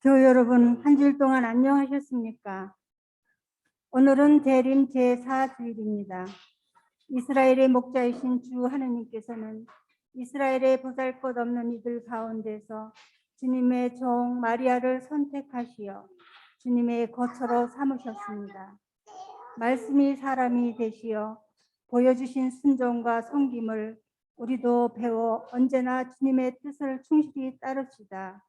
교회 여러분, 한 주일 동안 안녕하셨습니까? 오늘은 대림 제4주일입니다. 이스라엘의 목자이신 주 하느님께서는 이스라엘의 보잘것없는 이들 가운데서 주님의 종 마리아를 선택하시어 주님의 거처로 삼으셨습니다. 말씀이 사람이 되시어 보여주신 순종과 섬김을 우리도 배워 언제나 주님의 뜻을 충실히 따릅시다.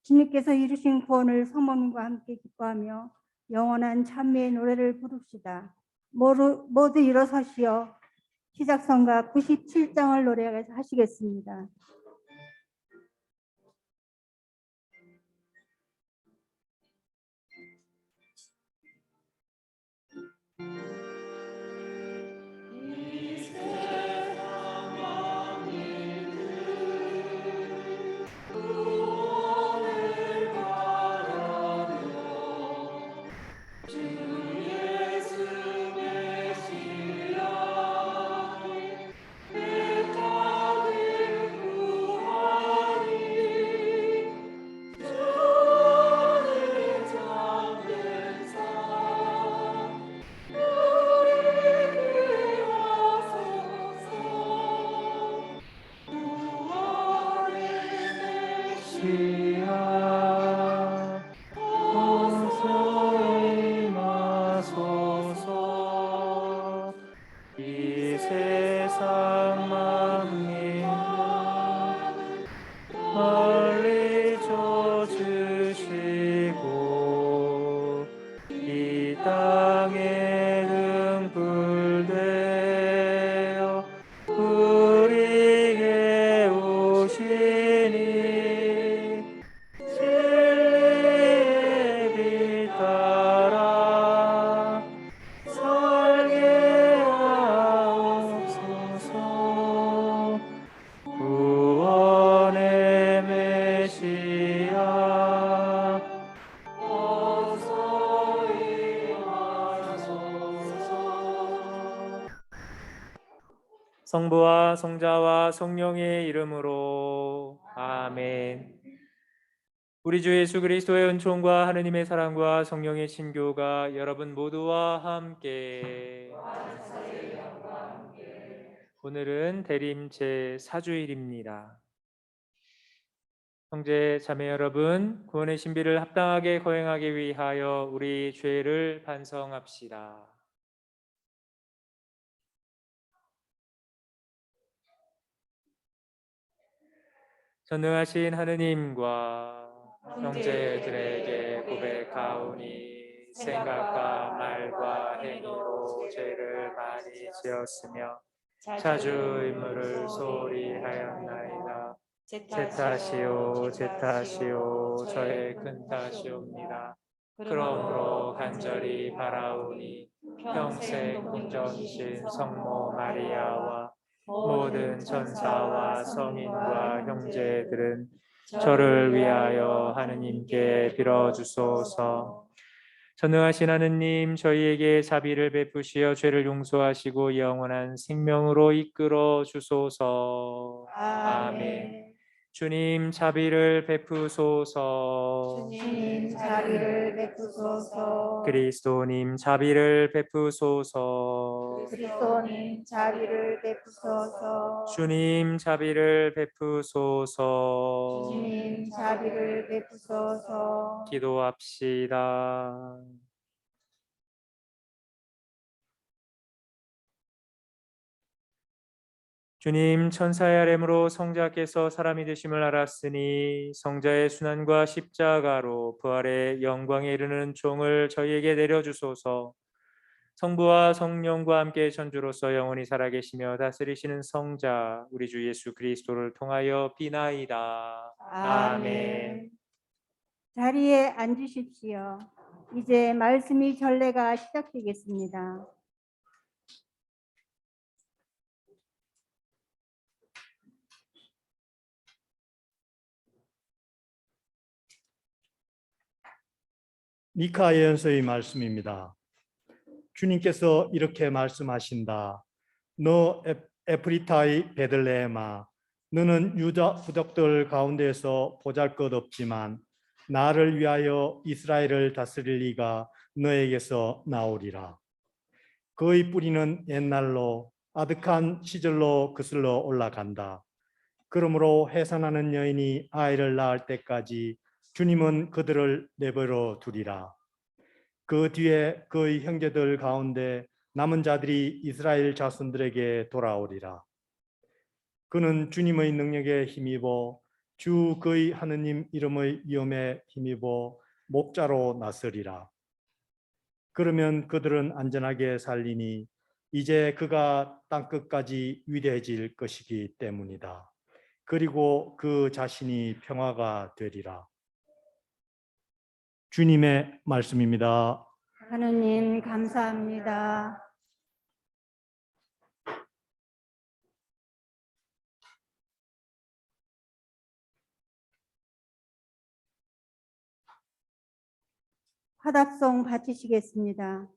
주님께서 이루신 구원을 성모님과 함께 기뻐하며 영원한 찬미의 노래를 부릅시다. 모두 일어서시어 시작성가 97장을 노래하시겠습니다. 이 세상 만민을 멀리 쫓으시고 이 땅에 등불되어 우리에게 오시니 진리의 빛 따라 살게 하옵소서. 구원의 메시아 어서 임하소서. 성부와 성자와 성령의 이름으로 아멘. 우리 주 예수 그리스도의 은총과 하느님의 사랑과 성령의 신교가 여러분 모두와 함께. 오늘은 대림 제4주일입니다. 형제 자매 여러분, 구원의 신비를 합당하게 거행하기 위하여 우리 죄를 반성합시다. 전능하신 하느님과 형제들에게 고백하오니 생각과 말과 행위로 죄를 많이 지었으며 자주 의무를 소홀히 하였나이다. 제 탓이요 저의 큰 탓이옵니다. 그러므로 간절히 바라오니 평생 궁전이신 성모 마리아와 모든 천사와 성인과 형제들은 저를 위하여 하느님께 빌어주소서. 전능하신 하느님, 저희에게 자비를 베푸시어 죄를 용서하시고 영원한 생명으로 이끌어 주소서. 아멘. 주님 자비를 베푸소서. 주님 자비를 베푸소서. 그리스도님 자비를 베푸소서. 그리스도님 자비를 베푸소서. 주님 자비를 베푸소서. 주님 자비를 베푸소서. 기도합시다. 주님, 천사의 아뢰므로 성자께서 사람이 되심을 알았으니 성자의 순환과 십자가로 부활의 영광에 이르는 종을 저희에게 내려주소서. 성부와 성령과 함께 전주로서 영원히 살아계시며 다스리시는 성자 우리 주 예수 그리스도를 통하여 비나이다. 아멘. 자리에 앉으십시오. 이제 말씀이 전례가 시작되겠습니다. 미카 예언서의 말씀입니다. 주님께서 이렇게 말씀하신다. 너 에프리타의 베들레헴아, 너는 유다 부족들 가운데서 보잘것없지만 나를 위하여 이스라엘을 다스릴 이가 너에게서 나오리라. 그의 뿌리는 옛날로 아득한 시절로 거슬러 올라간다. 그러므로 해산하는 여인이 아이를 낳을 때까지 주님은 그들을 내버려 두리라. 그 뒤에 그의 형제들 가운데 남은 자들이 이스라엘 자손들에게 돌아오리라. 그는 주님의 능력에 힘입어 주 그의 하느님 이름의 위엄에 힘입어 목자로 나서리라. 그러면 그들은 안전하게 살리니 이제 그가 땅끝까지 위대해질 것이기 때문이다. 그리고 그 자신이 평화가 되리라. 주님의 말씀입니다. 하느님 감사합니다. 화답송 바치시겠습니다.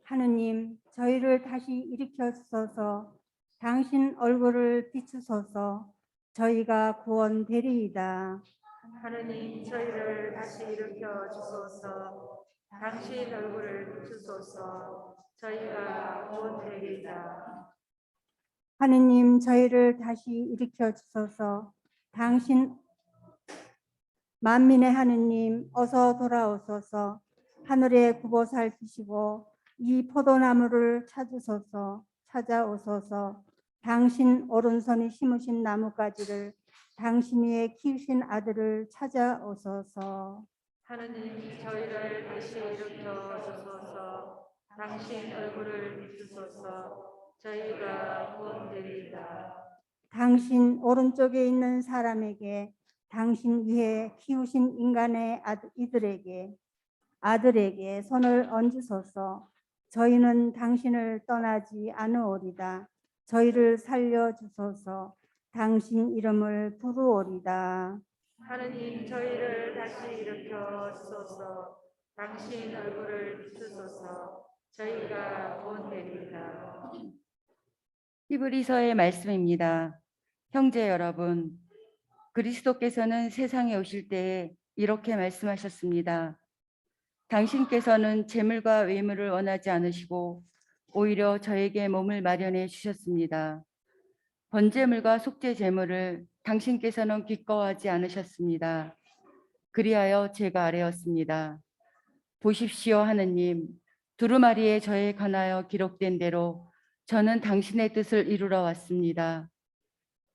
하느님, 저희를 다시 일으켜 주소서. 당신 얼굴을 비추소서. 저희가 구원되리이다. 하느님 저희를 다시 일으켜 주소서. 당신 얼굴을 비추소서. 저희가 구원되리이다. 하느님, 저희를 다시 일으켜 주소서. 당신 만민의 하느님, 어서 돌아오소서. 하늘에 굽어 살피시고 이 포도나무를 찾아오소서. 당신 오른손이 심으신 나뭇가지를, 당신 위에 키우신 아들을 찾아오소서. 하느님 저희를 다시 일으켜 주소서. 당신 얼굴을 비추소서. 저희가 구원되리이다. 당신 오른쪽에 있는 사람에게, 당신 위에 키우신 인간의 아들에게 손을 얹으소서. 저희는 당신을 떠나지 않으오리다. 저희를 살려주소서. 당신 이름을 부르오리다. 하느님 저희를 다시 일으켜 주소서. 당신 얼굴을 비추소서. 저희가 구원되리이다. 히브리서의 말씀입니다. 형제 여러분, 그리스도께서는 세상에 오실 때에 이렇게 말씀하셨습니다. 당신께서는 재물과 외물을 원하지 않으시고 오히려 저에게 몸을 마련해 주셨습니다. 번제물과 속죄 제물을 당신께서는 기꺼워하지 않으셨습니다. 그리하여 제가 아뢰었습니다. 보십시오 하느님, 두루마리에 저에 관하여 기록된 대로 저는 당신의 뜻을 이루러 왔습니다.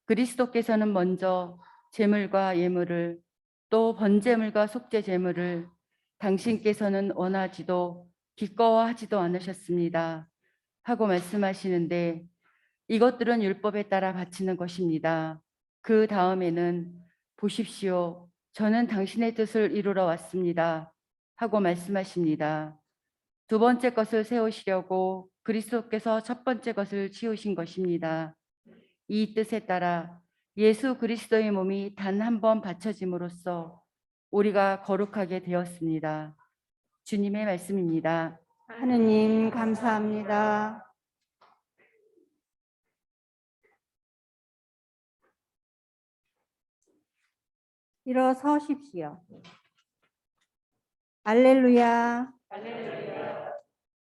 그리스도께서는 먼저 제물과 예물을, 또 번제물과 속죄 제물을 당신께서는 원하지도 기꺼워하지도 않으셨습니다. 하고 말씀하시는데, 이것들은 율법에 따라 바치는 것입니다. 그 다음에는 보십시오, 저는 당신의 뜻을 이루러 왔습니다. 하고 말씀하십니다. 두 번째 것을 세우시려고 그리스도께서 첫 번째 것을 치우신 것입니다. 이 뜻에 따라 예수 그리스도의 몸이 단 한 번 바쳐짐으로써 우리가 거룩하게 되었습니다. 주님의 말씀입니다. 하느님 감사합니다. 일어서십시오. 할렐루야.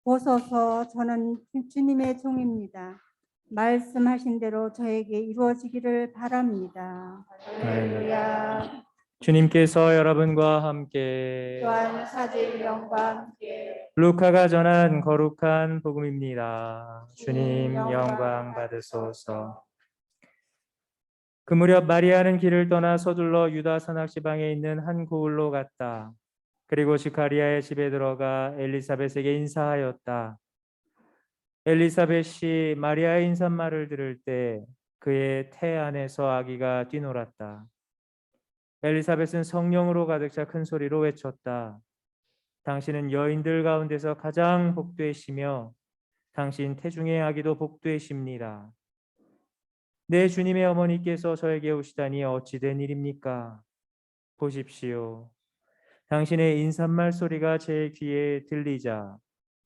보소서, 저는 주님의 종입니다. 말씀하신 대로 저에게 이루어지기를 바랍니다. 할렐루야. 주님께서 여러분과 함께 또한 사제의 영과 함께 루카가 전한 거룩한 복음입니다. 주님 영광 받으소서. 그 무렵 마리아는 길을 떠나 서둘러 유다 산악 지방에 있는 한 고을로 갔다. 그리고 스가랴의 집에 들어가 엘리사벳에게 인사하였다. 엘리사벳이 마리아의 인사말을 들을 때 그의 태 안에서 아기가 뛰놀았다. 엘리사벳은 성령으로 가득 차 큰 소리로 외쳤다. 당신은 여인들 가운데서 가장 복되시며 당신 태중의 아기도 복되십니다. 내 주님의 어머니께서 저에게 오시다니 어찌 된 일입니까? 보십시오. 당신의 인사말 소리가 제 귀에 들리자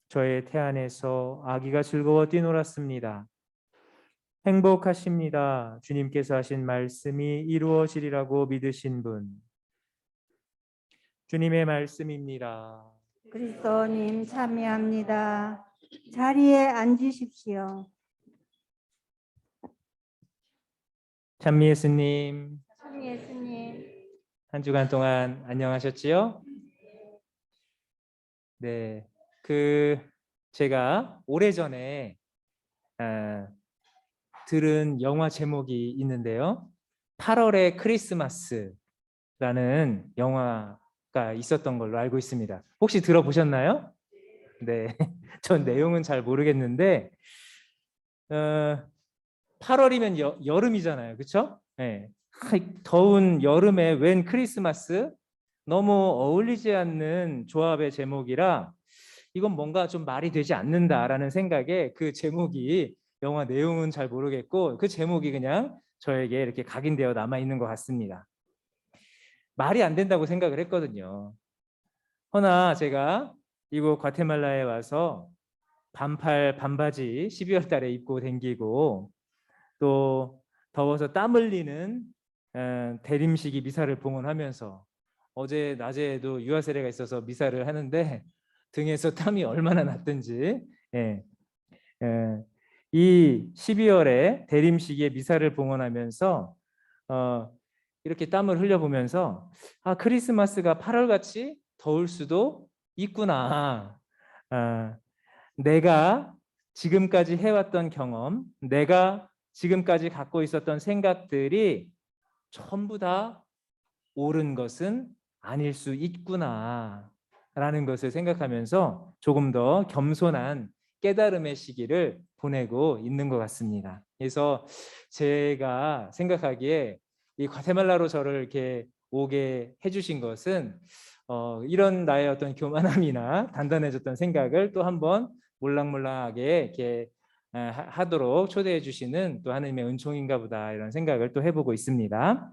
저의 태 안에서 아기가 즐거워 뛰놀았습니다. 행복하십니다. 주님께서 하신 말씀이 이루어지리라고 믿으신 분. 주님의 말씀입니다. 그리스도님 참여합니다. 자리에 앉으십시오. 찬미 예수님, 참 예수님. 한 주간 동안 안녕하셨지요? 네, 제가 오래전에 들은 영화 제목이 있는데요. 8월의 크리스마스라는 영화가 있었던 걸로 알고 있습니다. 혹시 들어보셨나요? 네, 전 내용은 잘 모르겠는데 8월이면 여름이잖아요, 그렇죠? 네. 더운 여름에 웬 크리스마스? 너무 어울리지 않는 조합의 제목이라 이건 뭔가 좀 말이 되지 않는다라는 생각에 그 제목이, 영화 내용은 잘 모르겠고 그 제목이 그냥 저에게 이렇게 각인되어 남아 있는 것 같습니다. 말이 안 된다고 생각을 했거든요. 허나 제가 이곳 과테말라에 와서 반팔 반바지 12월 달에 입고 댕기고 또 더워서 땀 흘리는 대림식이 미사를 봉헌하면서 어제 낮에도 유아 세례가 있어서 미사를 하는데 등에서 땀이 얼마나 났든지 이 12월에 대림식의 미사를 봉헌하면서 이렇게 땀을 흘려보면서 크리스마스가 8월같이 더울 수도 있구나. 내가 지금까지 해왔던 경험, 내가 지금까지 갖고 있었던 생각들이 전부 다 옳은 것은 아닐 수 있구나 라는 것을 생각하면서 조금 더 겸손한 깨달음의 시기를 보내고 있는 것 같습니다. 그래서 제가 생각하기에 이 과테말라로 저를 이렇게 오게 해주신 것은 이런 나의 어떤 교만함이나 단단해졌던 생각을 또 한번 몰랑몰랑하게 이렇게 하도록 초대해 주시는 또 하나님의 은총인가 보다, 이런 생각을 또 해보고 있습니다.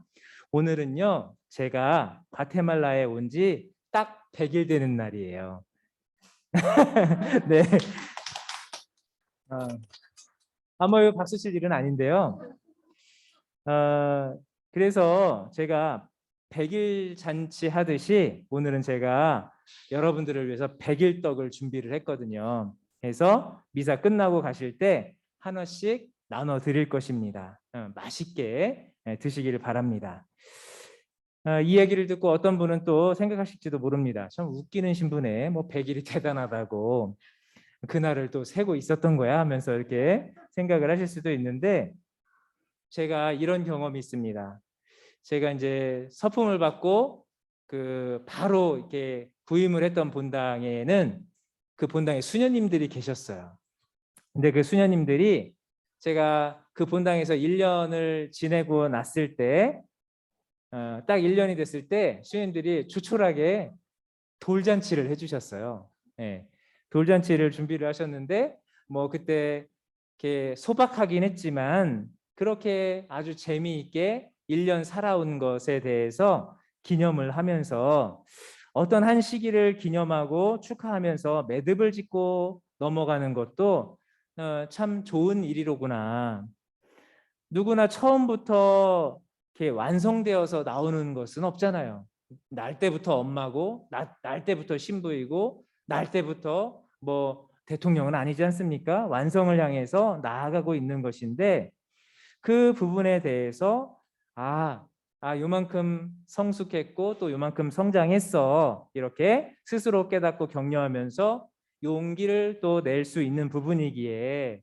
오늘은요, 제가 과테말라에 온 지 딱 100일 되는 날이에요. 네. 뭐 박수 칠 일은 아닌데요. 그래서 제가 100일 잔치 하듯이 오늘은 제가 여러분들을 위해서 100일 떡을 준비를 했거든요. 그래서 미사 끝나고 가실 때 하나씩 나눠 드릴 것입니다. 맛있게 드시기를 바랍니다. 이 얘기를 듣고 어떤 분은 또 생각하실지도 모릅니다. 참 웃기는 신부네, 뭐 100일이 대단하다고 그날을 또 세고 있었던 거야 하면서 이렇게 생각을 하실 수도 있는데, 제가 이런 경험이 있습니다. 제가 이제 서품을 받고 바로 이렇게 부임을 했던 본당에는 그 본당에 수녀님들이 계셨어요. 근데 그 수녀님들이 제가 그 본당에서 1년을 지내고 났을 때 딱 1년이 됐을 때 수녀님들이 조촐하게 돌잔치를 해주셨어요. 네. 돌잔치를 준비를 하셨는데 뭐 그때 이렇게 소박하긴 했지만 그렇게 아주 재미있게 1년 살아온 것에 대해서 기념을 하면서 어떤 한 시기를 기념하고 축하하면서 매듭을 짓고 넘어가는 것도 참 좋은 일이로구나. 누구나 처음부터 이렇게 완성되어서 나오는 것은 없잖아요. 날 때부터 엄마고 날 때부터 신부이고 날 때부터 뭐 대통령은 아니지 않습니까? 완성을 향해서 나아가고 있는 것인데 그 부분에 대해서 요만큼 성숙했고 또 요만큼 성장했어, 이렇게 스스로 깨닫고 격려하면서 용기를 또 낼 수 있는 부분이기에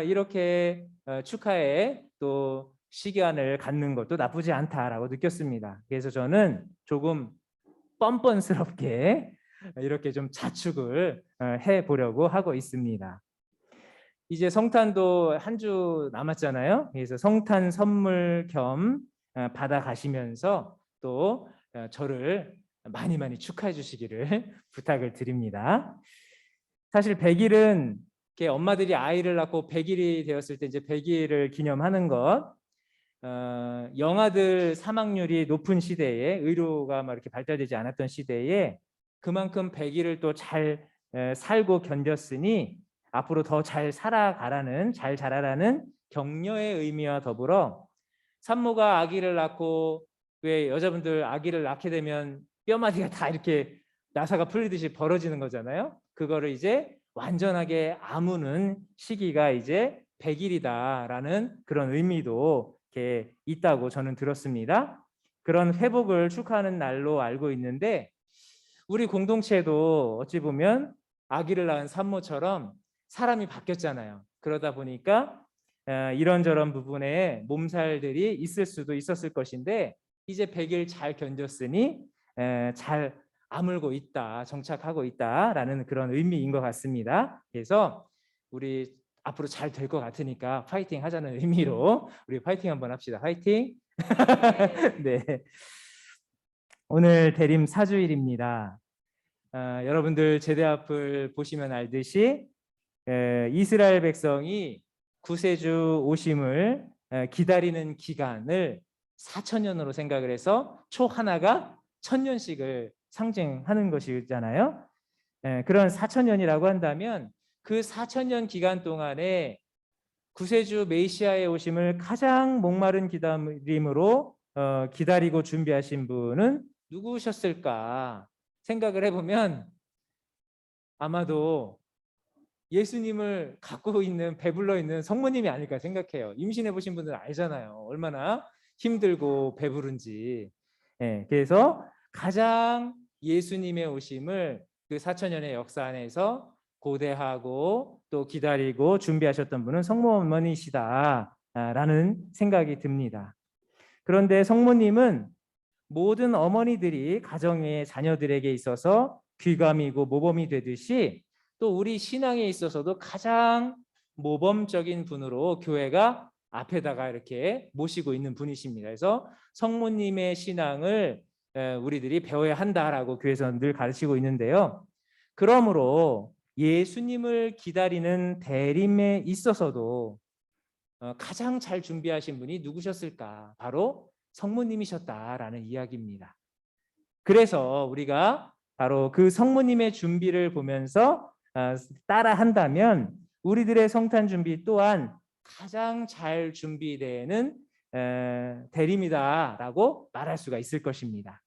이렇게 축하에 또 시간을 갖는 것도 나쁘지 않다라고 느꼈습니다. 그래서 저는 조금 뻔뻔스럽게 이렇게 좀 자축을 해보려고 하고 있습니다. 이제 성탄도 한 주 남았잖아요. 그래서 성탄 선물 겸 받아가시면서 또 저를 많이 많이 축하해 주시기를 부탁을 드립니다. 사실 100일은 엄마들이 아이를 낳고 100일이 되었을 때 이제 100일을 기념하는 것, 영아들 사망률이 높은 시대에, 의료가 막 이렇게 발달되지 않았던 시대에 그만큼 100일을 또 잘 살고 견뎠으니 앞으로 더 잘 살아가라는, 잘 자라라는 격려의 의미와 더불어 산모가 아기를 낳고, 왜 여자분들 아기를 낳게 되면 뼈마디가 다 이렇게 나사가 풀리듯이 벌어지는 거잖아요. 그거를 이제 완전하게 아무는 시기가 이제 100일이다라는 그런 의미도 이렇게 있다고 저는 들었습니다. 그런 회복을 축하하는 날로 알고 있는데 우리 공동체도 어찌 보면 아기를 낳은 산모처럼 사람이 바뀌었잖아요. 그러다 보니까 이런저런 부분에 몸살들이 있을 수도 있었을 것인데 이제 100일 잘 견뎠으니 잘 아물고 있다, 정착하고 있다라는 그런 의미인 것 같습니다. 그래서 우리 앞으로 잘 될 것 같으니까 파이팅 하자는 의미로 우리 파이팅 한번 합시다. 파이팅! 네. 오늘 대림 4주일입니다. 여러분들 제대 앞을 보시면 알듯이 이스라엘 백성이 구세주 오심을 기다리는 기간을 4천년으로 생각을 해서 초 하나가 1000년씩을 상징하는 것이잖아요. 그런 4천년이라고 한다면 그 4천년 기간 동안에 구세주 메시아의 오심을 가장 목마른 기다림으로 기다리고 준비하신 분은 누구셨을까 생각을 해보면 아마도 예수님을 갖고 있는 배불러 있는 성모님이 아닐까 생각해요. 임신해 보신 분들은 알잖아요. 얼마나 힘들고 배부른지. 그래서 가장 예수님의 오심을 그 4천년의 역사 안에서 고대하고 또 기다리고 준비하셨던 분은 성모어머니시다라는 생각이 듭니다. 그런데 성모님은 모든 어머니들이 가정의 자녀들에게 있어서 귀감이고 모범이 되듯이 또 우리 신앙에 있어서도 가장 모범적인 분으로 교회가 앞에다가 이렇게 모시고 있는 분이십니다. 그래서 성모님의 신앙을 우리들이 배워야 한다라고 교회에서 늘 가르치고 있는데요. 그러므로 예수님을 기다리는 대림에 있어서도 가장 잘 준비하신 분이 누구셨을까? 바로 성모님이셨다라는 이야기입니다. 그래서 우리가 바로 그 성모님의 준비를 보면서 따라 한다면 우리들의 성탄 준비 또한 가장 잘 준비되는 대림이다라고 말할 수가 있을 것입니다.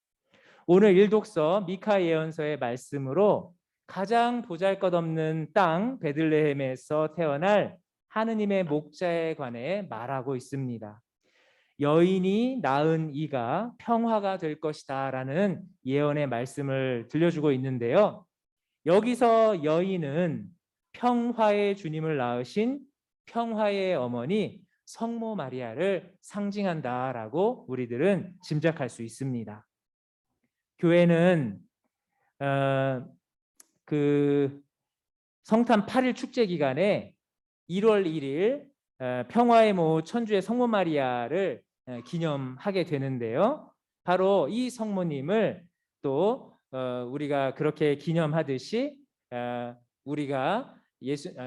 오늘 일독서 미카 예언서의 말씀으로 가장 보잘것없는 땅 베들레헴에서 태어날 하느님의 목자에 관해 말하고 있습니다. 여인이 낳은 이가 평화가 될 것이다 라는 예언의 말씀을 들려주고 있는데요. 여기서 여인은 평화의 주님을 낳으신 평화의 어머니 성모 마리아를 상징한다라고 우리들은 짐작할 수 있습니다. 교회는 그 성탄 8일 축제 기간에 1월 1일 평화의 모 천주의 성모 마리아를 기념하게 되는데요. 바로 이 성모님을 또 우리가 그렇게 기념하듯이 우리가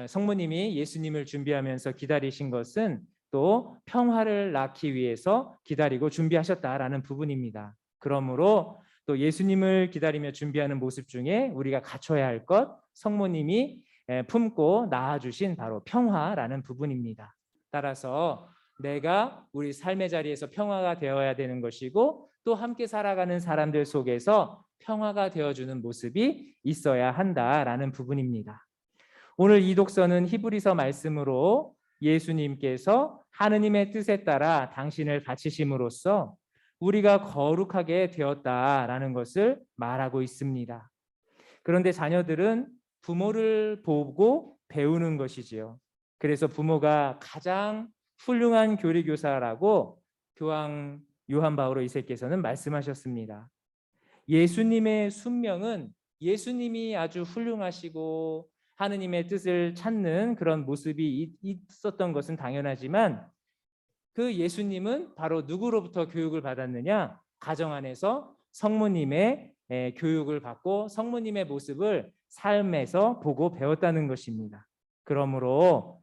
성모님이 예수님을 준비하면서 기다리신 것은 또 평화를 낳기 위해서 기다리고 준비하셨다라는 부분입니다. 그러므로 또 예수님을 기다리며 준비하는 모습 중에 우리가 갖춰야 할 것, 성모님이 품고 낳아주신 바로 평화라는 부분입니다. 따라서 내가 우리 삶의 자리에서 평화가 되어야 되는 것이고 또 함께 살아가는 사람들 속에서 평화가 되어주는 모습이 있어야 한다라는 부분입니다. 오늘 이 독서는 히브리서 말씀으로 예수님께서 하느님의 뜻에 따라 당신을 바치심으로써 우리가 거룩하게 되었다라는 것을 말하고 있습니다. 그런데 자녀들은 부모를 보고 배우는 것이지요. 그래서 부모가 가장 훌륭한 교리교사라고 교황 요한 바오로 2세께서는 말씀하셨습니다. 예수님의 순명은 예수님이 아주 훌륭하시고 하느님의 뜻을 찾는 그런 모습이 있었던 것은 당연하지만 그 예수님은 바로 누구로부터 교육을 받았느냐? 가정 안에서 성모님의 교육을 받고 성모님의 모습을 삶에서 보고 배웠다는 것입니다. 그러므로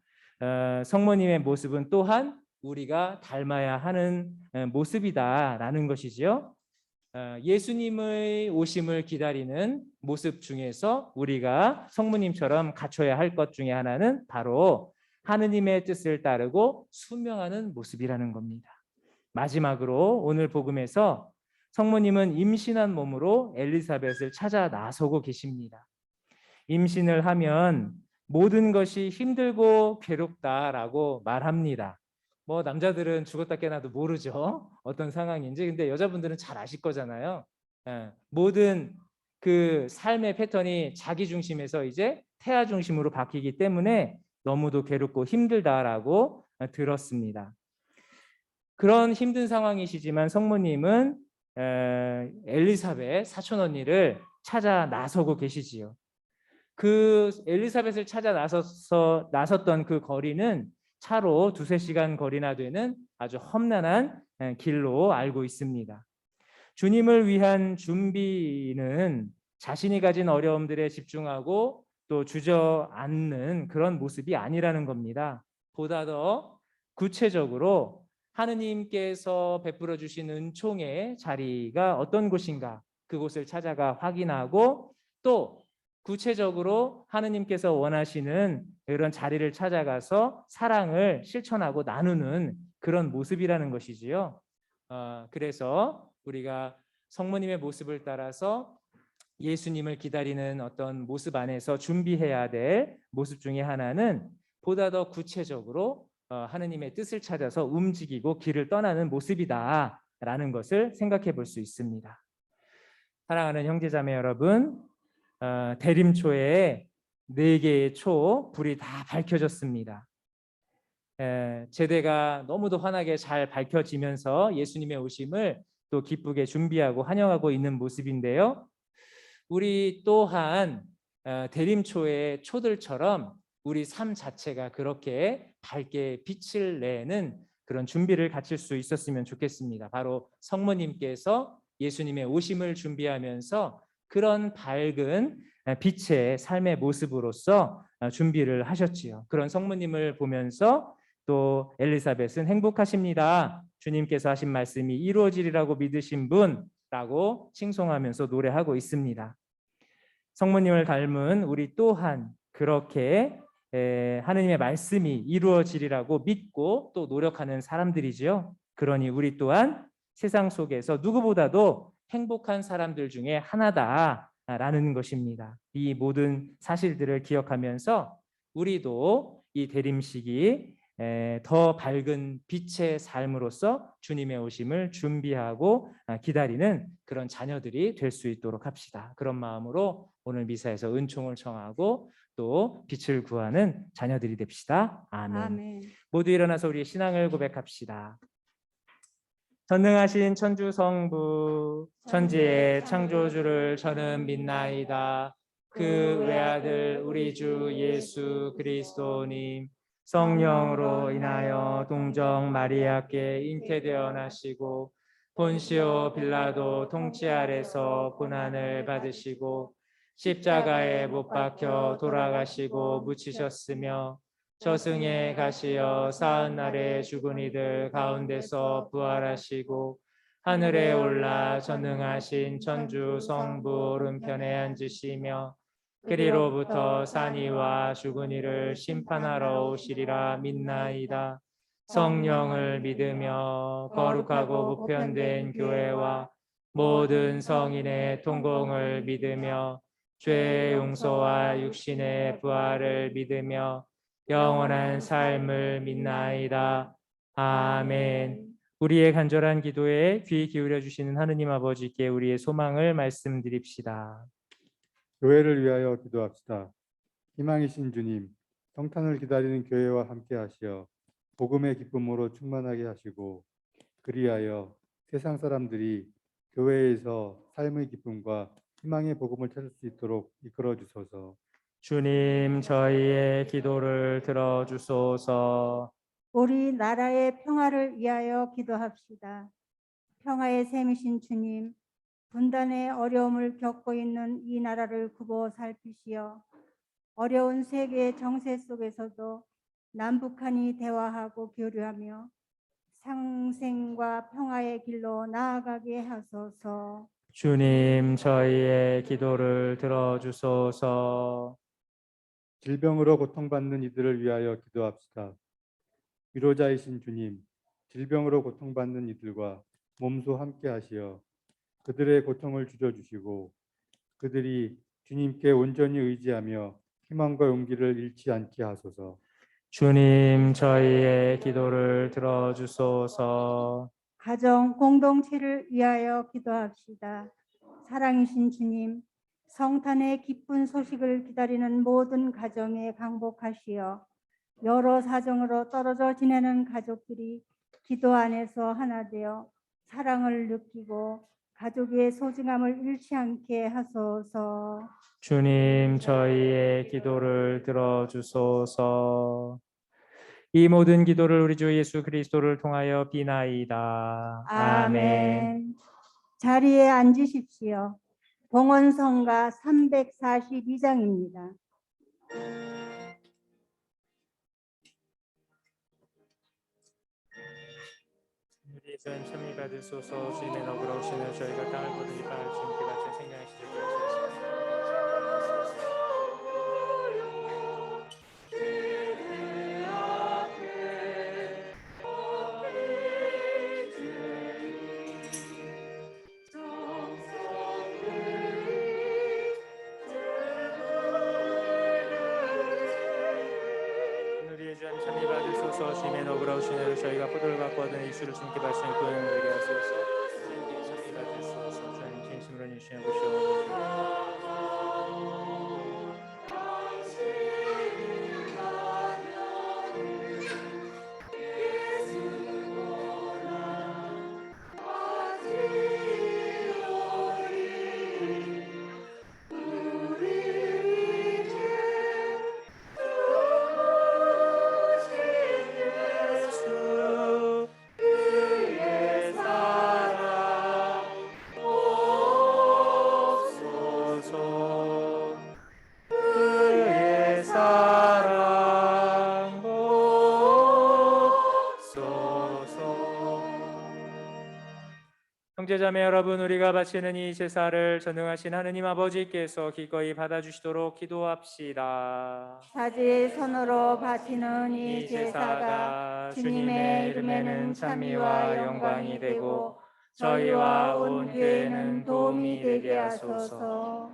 성모님의 모습은 또한 우리가 닮아야 하는 모습이다라는 것이지요. 예수님의 오심을 기다리는 모습 중에서 우리가 성모님처럼 갖춰야 할 것 중에 하나는 바로 하느님의 뜻을 따르고 순명하는 모습이라는 겁니다. 마지막으로 오늘 복음에서 성모님은 임신한 몸으로 엘리사벳을 찾아 나서고 계십니다. 임신을 하면 모든 것이 힘들고 괴롭다라고 말합니다. 뭐 남자들은 죽었다 깨나도 모르죠. 어떤 상황인지. 근데 여자분들은 잘 아실 거잖아요. 모든 그 삶의 패턴이 자기 중심에서 이제 태아 중심으로 바뀌기 때문에 너무도 괴롭고 힘들다라고 들었습니다. 그런 힘든 상황이시지만 성모님은 엘리사벳 사촌 언니를 찾아 나서고 계시지요. 그 엘리사벳을 찾아 나섰던 그 거리는 차로 2~3시간 거리나 되는 아주 험난한 길로 알고 있습니다. 주님을 위한 준비는 자신이 가진 어려움들에 집중하고 또 주저앉는 그런 모습이 아니라는 겁니다. 보다 더 구체적으로 하느님께서 베풀어 주신 은총의 자리가 어떤 곳인가 그곳을 찾아가 확인하고 또 구체적으로 하느님께서 원하시는 그런 자리를 찾아가서 사랑을 실천하고 나누는 그런 모습이라는 것이지요. 그래서 우리가 성모님의 모습을 따라서 예수님을 기다리는 어떤 모습 안에서 준비해야 될 모습 중에 하나는 보다 더 구체적으로 하느님의 뜻을 찾아서 움직이고 길을 떠나는 모습이다라는 것을 생각해 볼 수 있습니다. 사랑하는 형제자매 여러분, 대림초에 4개의 초 불이 다 밝혀졌습니다. 제대가 너무도 환하게 잘 밝혀지면서 예수님의 오심을 또 기쁘게 준비하고 환영하고 있는 모습인데요. 우리 또한 대림초의 초들처럼 우리 삶 자체가 그렇게 밝게 빛을 내는 그런 준비를 갖출 수 있었으면 좋겠습니다. 바로 성모님께서 예수님의 오심을 준비하면서 그런 밝은 빛의 삶의 모습으로서 준비를 하셨지요. 그런 성모님을 보면서 또 엘리사벳은 행복하십니다. 주님께서 하신 말씀이 이루어지리라고 믿으신 분라고 칭송하면서 노래하고 있습니다. 성모님을 닮은 우리 또한 그렇게 하느님의 말씀이 이루어지리라고 믿고 또 노력하는 사람들이지요. 그러니 우리 또한 세상 속에서 누구보다도 행복한 사람들 중에 하나다라는 것입니다. 이 모든 사실들을 기억하면서 우리도 이 대림식이 더 밝은 빛의 삶으로서 주님의 오심을 준비하고 기다리는 그런 자녀들이 될 수 있도록 합시다. 그런 마음으로 오늘 미사에서 은총을 청하고 또 빛을 구하는 자녀들이 됩시다. 아멘. 아멘. 모두 일어나서 우리의 신앙을 고백합시다. 전능하신 천주 성부 천지의 창조주를 저는 믿나이다. 그 외아들 우리 주 예수 그리스도님 성령으로 인하여 동정 마리아께 잉태되어 나시고 본시오 빌라도 통치 아래서 고난을 받으시고 십자가에 못 박혀 돌아가시고 묻히셨으며 저승에 가시어 사흘날에 죽은 이들 가운데서 부활하시고 하늘에 올라 전능하신 천주 성부 오른편에 앉으시며 그리로부터 산이와 죽은 이를 심판하러 오시리라 믿나이다. 성령을 믿으며 거룩하고 보편된 교회와 모든 성인의 통공을 믿으며 죄의 용서와 육신의 부활을 믿으며 영원한 삶을 믿나이다. 아멘. 우리의 간절한 기도에 귀 기울여 주시는 하느님 아버지께 우리의 소망을 말씀드립시다. 교회를 위하여 기도합시다. 희망이신 주님, 성탄을 기다리는 교회와 함께 하시어 복음의 기쁨으로 충만하게 하시고 그리하여 세상 사람들이 교회에서 삶의 기쁨과 희망의 복음을 찾을 수 있도록 이끌어 주소서. 주님, 저희의 기도를 들어주소서. 우리 나라의 평화를 위하여 기도합시다. 평화의 샘이신 주님, 분단의 어려움을 겪고 있는 이 나라를 굽어 살피시어 어려운 세계 정세 속에서도 남북한이 대화하고 교류하며 상생과 평화의 길로 나아가게 하소서. 주님, 저희의 기도를 들어주소서. 질병으로 고통받는 이들을 위하여 기도합시다. 위로자이신 주님, 질병으로 고통받는 이들과 몸소 함께 하시어 그들의 고통을 줄여주시고 그들이 주님께 온전히 의지하며 희망과 용기를 잃지 않게 하소서. 주님 저희의 기도를 들어주소서. 가정 공동체를 위하여 기도합시다. 사랑이신 주님, 성탄의 기쁜 소식을 기다리는 모든 가정에 강복하시어 여러 사정으로 떨어져 지내는 가족들이 기도 안에서 하나 되어 사랑을 느끼고 가족의 소중함을 잃지 않게 하소서. 주님 저희의 기도를 들어주소서. 이 모든 기도를 우리 주 예수 그리스도를 통하여 비나이다. 아멘. 자리에 앉으십시오. 봉헌성가 342장입니다. 우리 주님 참미 받으소서. 주님의 너그러우시며 저희가 땅을 거두기 바랄 주님께 바친 생명의 시를 주옵소서. 우리의 주님 참미 받으소서. 주님의 너그러우시며 저희가 포도를 갖고 얻은 이수를 주님께 바치는 고용을 누리게 하소서. 주님께 참미 받으소서. 주님 진심으로 주시며 보시옵소서. 그의 사랑 옵소서. 그의 사랑 옵소서. 형제자매 여러분, 우리가 바치는 이 제사를 전능하신 하느님 아버지께서 기꺼이 받아주시도록 기도합시다. 사제의 손으로 바치는 이 이 제사가 제사가 주님의 이름에는 찬미와 영광이 되고 저희와 온 교회는 도움이 되게 하소서.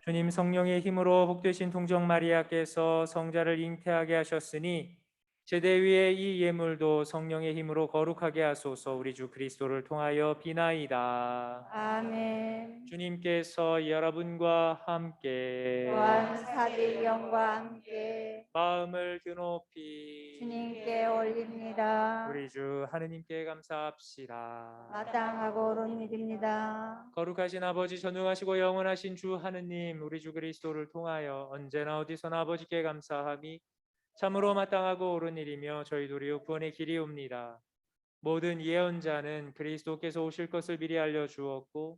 주님 성령의 힘으로 복되신 동정 마리아께서 성자를 잉태하게 하셨으니 제대 위에 이 예물도 성령의 힘으로 거룩하게 하소서. 우리 주 그리스도를 통하여 비나이다. 아멘. 주님께서 여러분과 함께 또한 사제의 영과 함께 마음을 드높이 주님께 올립니다. 우리 주 하느님께 감사합시다. 마땅하고 옳은 일입니다. 거룩하신 아버지, 전능하시고 영원하신 주 하느님, 우리 주 그리스도를 통하여 언제나 어디서나 아버지께 감사함이 참으로 마땅하고 옳은 일이며 저희도 우리 구원의 길이옵니다. 모든 예언자는 그리스도께서 오실 것을 미리 알려주었고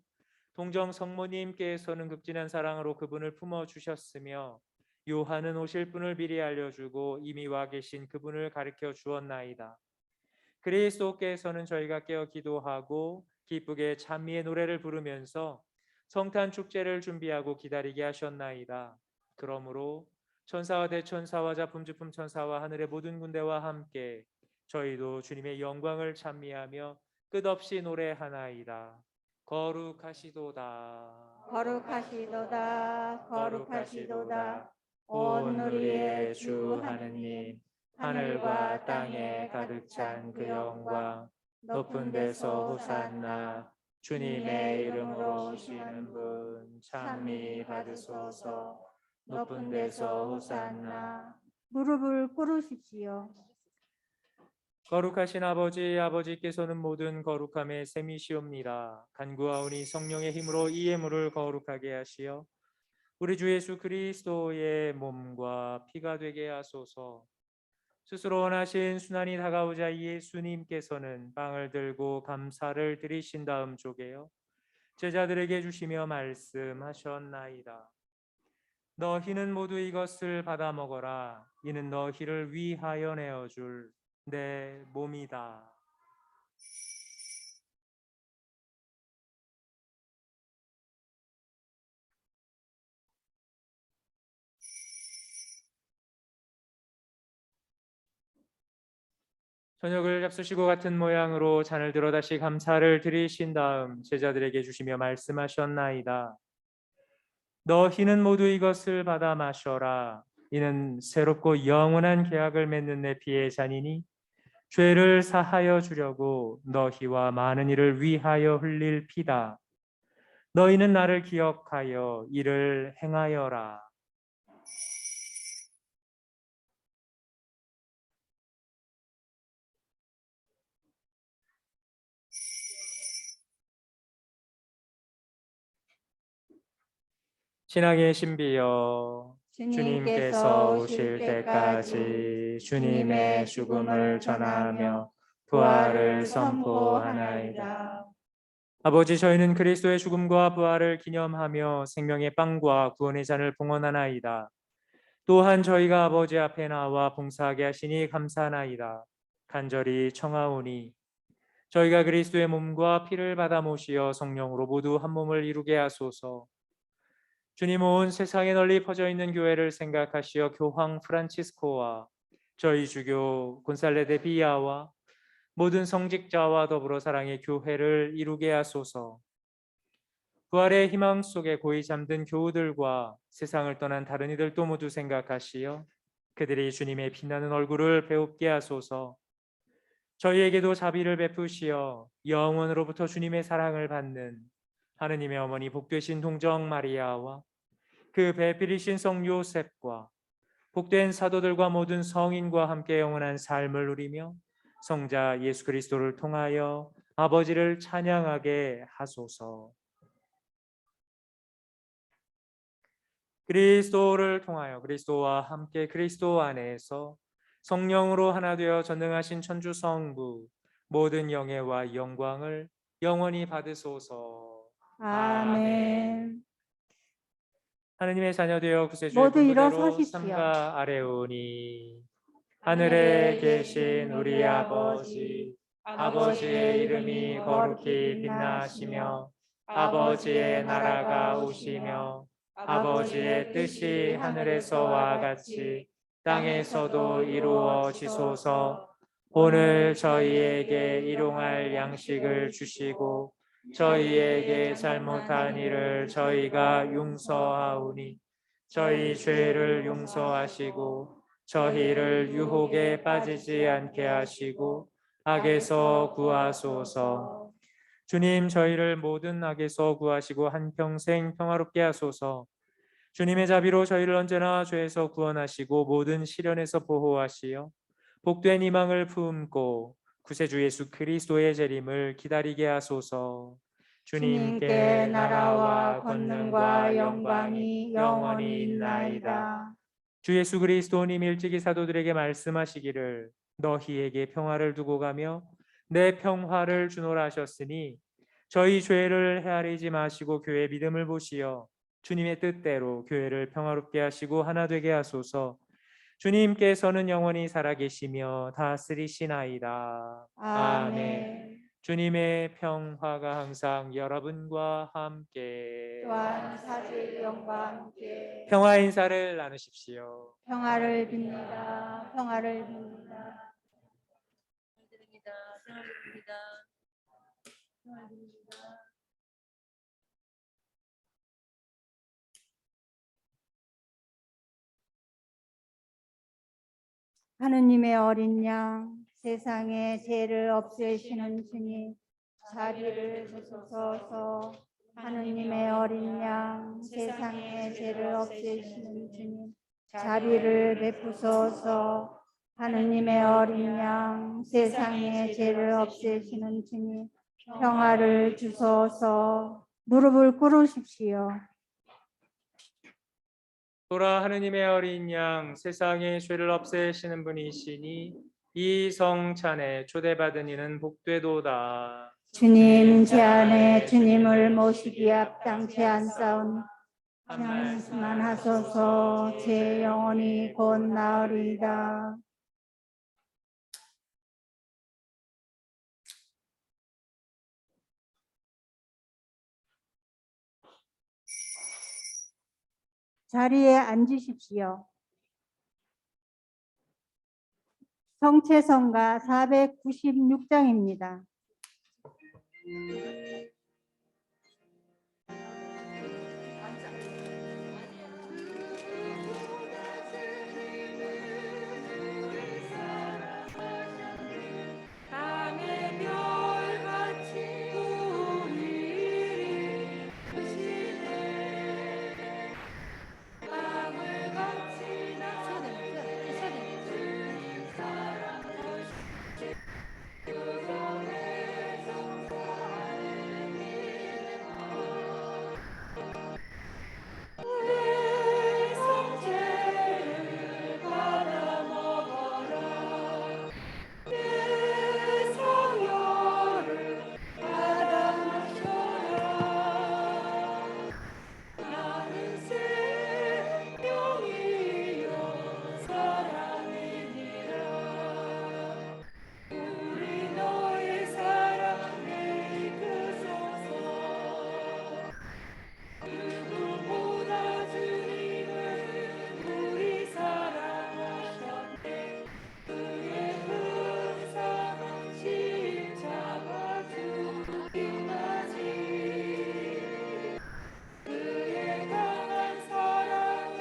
동정 성모님께서는 극진한 사랑으로 그분을 품어주셨으며 요한은 오실 분을 미리 알려주고 이미 와 계신 그분을 가르쳐 주었나이다. 그리스도께서는 저희가 깨어 기도하고 기쁘게 찬미의 노래를 부르면서 성탄 축제를 준비하고 기다리게 하셨나이다. 그러므로 천사와 대천사와 작품주품 천사와 하늘의 모든 군대와 함께 저희도 주님의 영광을 찬미하며 끝없이 노래하나이다. 거룩하시도다. 거룩하시도다. 거룩하시도다. 온 우리의 주 하느님, 하늘과 땅에 가득 찬 그 영광, 높은 데서 호산나. 주님의 이름으로 오시는 분 찬미 받으소서. 높은 데서 호산나. 무릎을 꿇으십시오. 거룩하신 아버지, 아버지께서는 모든 거룩함의 셈이시옵니다. 간구하오니 성령의 힘으로 이 예물을 거룩하게 하시어 우리 주 예수 그리스도의 몸과 피가 되게 하소서. 스스로 원하신 순환이 다가오자 예수님께서는 빵을 들고 감사를 드리신 다음 쪼개어 제자들에게 주시며 말씀하셨나이다. 너희는 모두 이것을 받아 먹어라. 이는 너희를 위하여 내어줄 내 몸이다. 저녁을 잡수시고 같은 모양으로 잔을 들어 다시 감사를 드리신 다음 제자들에게 주시며 말씀하셨나이다. 너희는 모두 이것을 받아 마셔라. 이는 새롭고 영원한 계약을 맺는 내 피의 잔이니 죄를 사하여 주려고 너희와 많은 이를 위하여 흘릴 피다. 너희는 나를 기억하여 이를 행하여라. 신앙의 신비여, 주님께서 오실 때까지 주님의 죽음을 전하며 부활을 선포하나이다. 아버지, 저희는 그리스도의 죽음과 부활을 기념하며 생명의 빵과 구원의 잔을 봉헌하나이다. 또한 저희가 아버지 앞에 나와 봉사하게 하시니 감사하나이다. 간절히 청하오니 저희가 그리스도의 몸과 피를 받아 모시어 성령으로 모두 한 몸을 이루게 하소서. 주님, 온 세상에 널리 퍼져 있는 교회를 생각하시어 교황 프란치스코와 저희 주교 곤살레 데 비아와 모든 성직자와 더불어 사랑의 교회를 이루게 하소서. 부활의 희망 속에 고이 잠든 교우들과 세상을 떠난 다른 이들도 모두 생각하시어 그들이 주님의 빛나는 얼굴을 배웁게 하소서. 저희에게도 자비를 베푸시어 영원으로부터 주님의 사랑을 받는 하느님의 어머니 복되신 동정 마리아와 그 배필이신 성 요셉과 복된 사도들과 모든 성인과 함께 영원한 삶을 누리며 성자 예수 그리스도를 통하여 아버지를 찬양하게 하소서. 그리스도를 통하여 그리스도와 함께 그리스도 안에서 성령으로 하나 되어 전능하신 천주 성부 모든 영예와 영광을 영원히 받으소서. 아멘. 하느님의 자녀 되어 구세주의 모두 분부대로 일어서십시오. 삼가 아뢰오니 하늘에 계신 우리 아버지, 아버지의 이름이 거룩히 빛나시며 아버지의 나라가 오시며 아버지의 뜻이 하늘에서와 같이 땅에서도 이루어지소서. 오늘 저희에게 일용할 양식을 주시고 저희에게 잘못한 일을 저희가 용서하오니 저희 죄를 용서하시고 저희를 유혹에 빠지지 않게 하시고 악에서 구하소서. 주님, 저희를 모든 악에서 구하시고 한평생 평화롭게 하소서. 주님의 자비로 저희를 언제나 죄에서 구원하시고 모든 시련에서 보호하시어 복된 희망을 품고 구세주 예수 그리스도의 재림을 기다리게 하소서. 주님께 나라와 권능과 영광이 영원히 있나이다. 주 예수 그리스도님 일찍이 사도들에게 말씀하시기를 너희에게 평화를 두고 가며 내 평화를 주노라 하셨으니 저희 죄를 헤아리지 마시고 교회의 믿음을 보시어 주님의 뜻대로 교회를 평화롭게 하시고 하나 되게 하소서. 주님께서는 영원히 살아계시며 다스리시나이다. 아멘. 주님의 평화가 항상 여러분과 함께 또한 사제 영과 함께 평화 인사를 나누십시오. 평화를 빕니다. 평화를 빕니다. 하느님의 어린 양, 세상의 죄를 없애시는 주님, 자비를 베푸소서. 하느님의 어린 양, 세상의 죄를 없애시는 주님, 자비를 베푸소서. 하느님의 어린 양, 세상의 죄를 없애시는 주님, 평화를 주소서. 무릎을 꿇으십시오. 보라, 하느님의 어린 양, 세상의 죄를 없애시는 분이시니 이 성찬에 초대받은 이는 복되도다. 주님 제 안에 주님을 모시기 합당치 않사오니 한 말씀만 하소서. 제 영혼이 곧 나으리이다. 자리에 앉으십시오. 정체성가 496장입니다. 땅의 별같이 우리를 부시네 땅을 같이 나는 주님 사랑 그전에 성사하는 내 성체를 받아 먹어라 내 성혈을 받아 마셔라 나는 생명이요 사랑이니라 우리 너의 사랑에 이끄소서 누구보다 주님을 우리 사랑하셨네 그의 은사 십자가 죽기까지 그의 강한 사랑은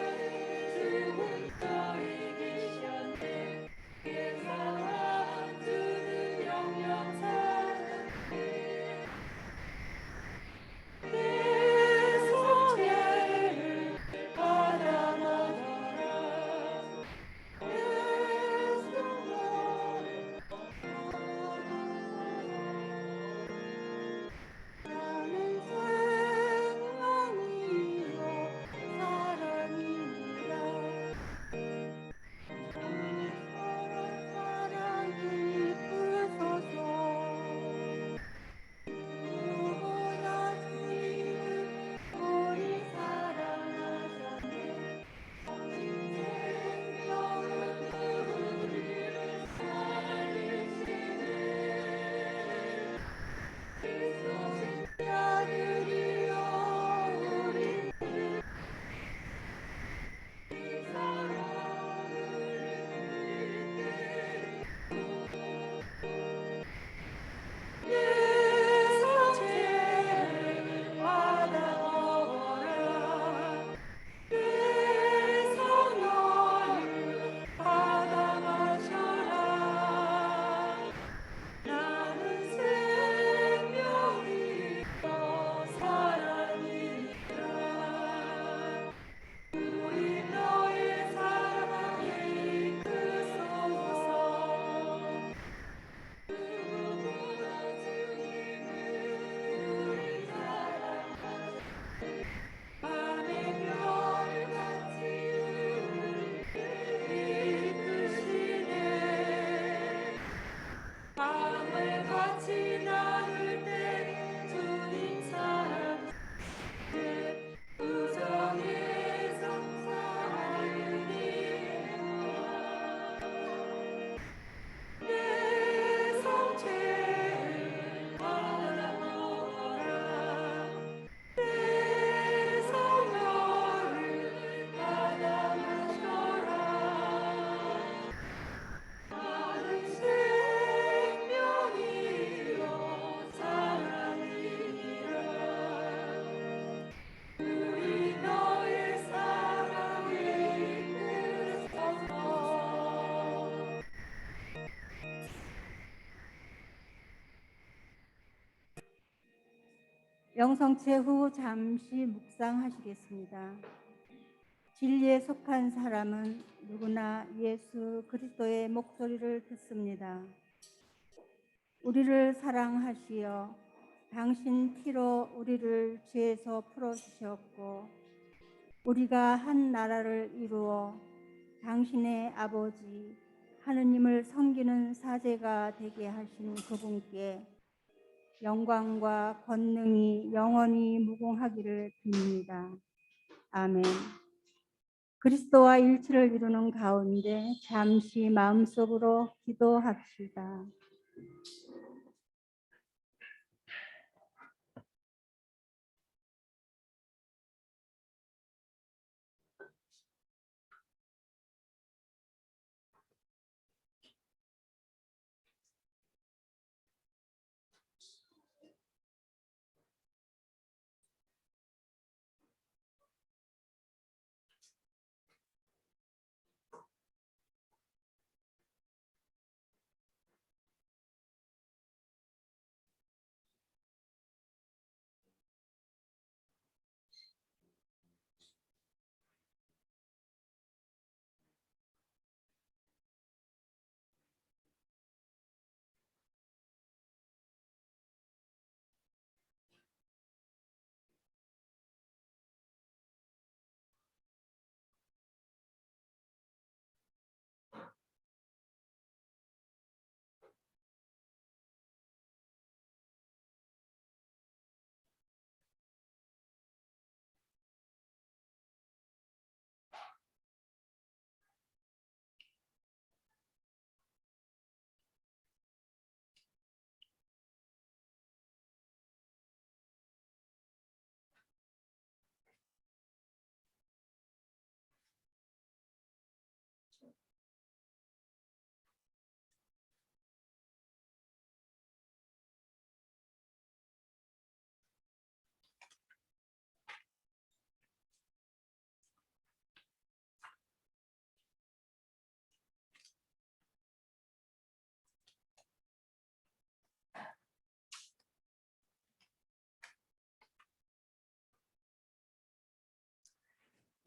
죽음도 이기셨네 그의 사랑 주는 영영 사랑해 내 소재를 받아 먹어라 내 성령을 나는 생명이요 사랑이니라 사랑이 이끄소서 누구보다 주님을 우리 사랑하셨네 생명은 우리를 살리시네 그리스도의 아들이여 우리 사랑을 내 성체를 받아 먹어라 내 성혈을 받아 마셔라 나는 생명이요 사랑이니라 우리 너의 사랑에 이끄소서 누구보다 주님을 우리 사랑하셨네 밤의 별같이 우리를 이끄시네 밤을 같이 나눌 때 주님 사랑 내 우정의 성사하느니 내 성체를 받아 먹어라 내 성혈을 받아 마셔라 나는 생명이요 사랑이니라 우리 너의 사랑에 이끄소서 영성체 후 잠시 묵상하시겠습니다. 진리에 속한 사람은 누구나 예수 그리스도의 목소리를 듣습니다. 우리를 사랑하시어 당신 피로 우리를 죄에서 풀어주셨고 우리가 한 나라를 이루어 당신의 아버지 하느님을 섬기는 사제가 되게 하신 그분께 영광과 권능이 영원히 무궁하기를 빕니다. 아멘. 그리스도와 일치를 이루는 가운데 잠시 마음속으로 기도합시다.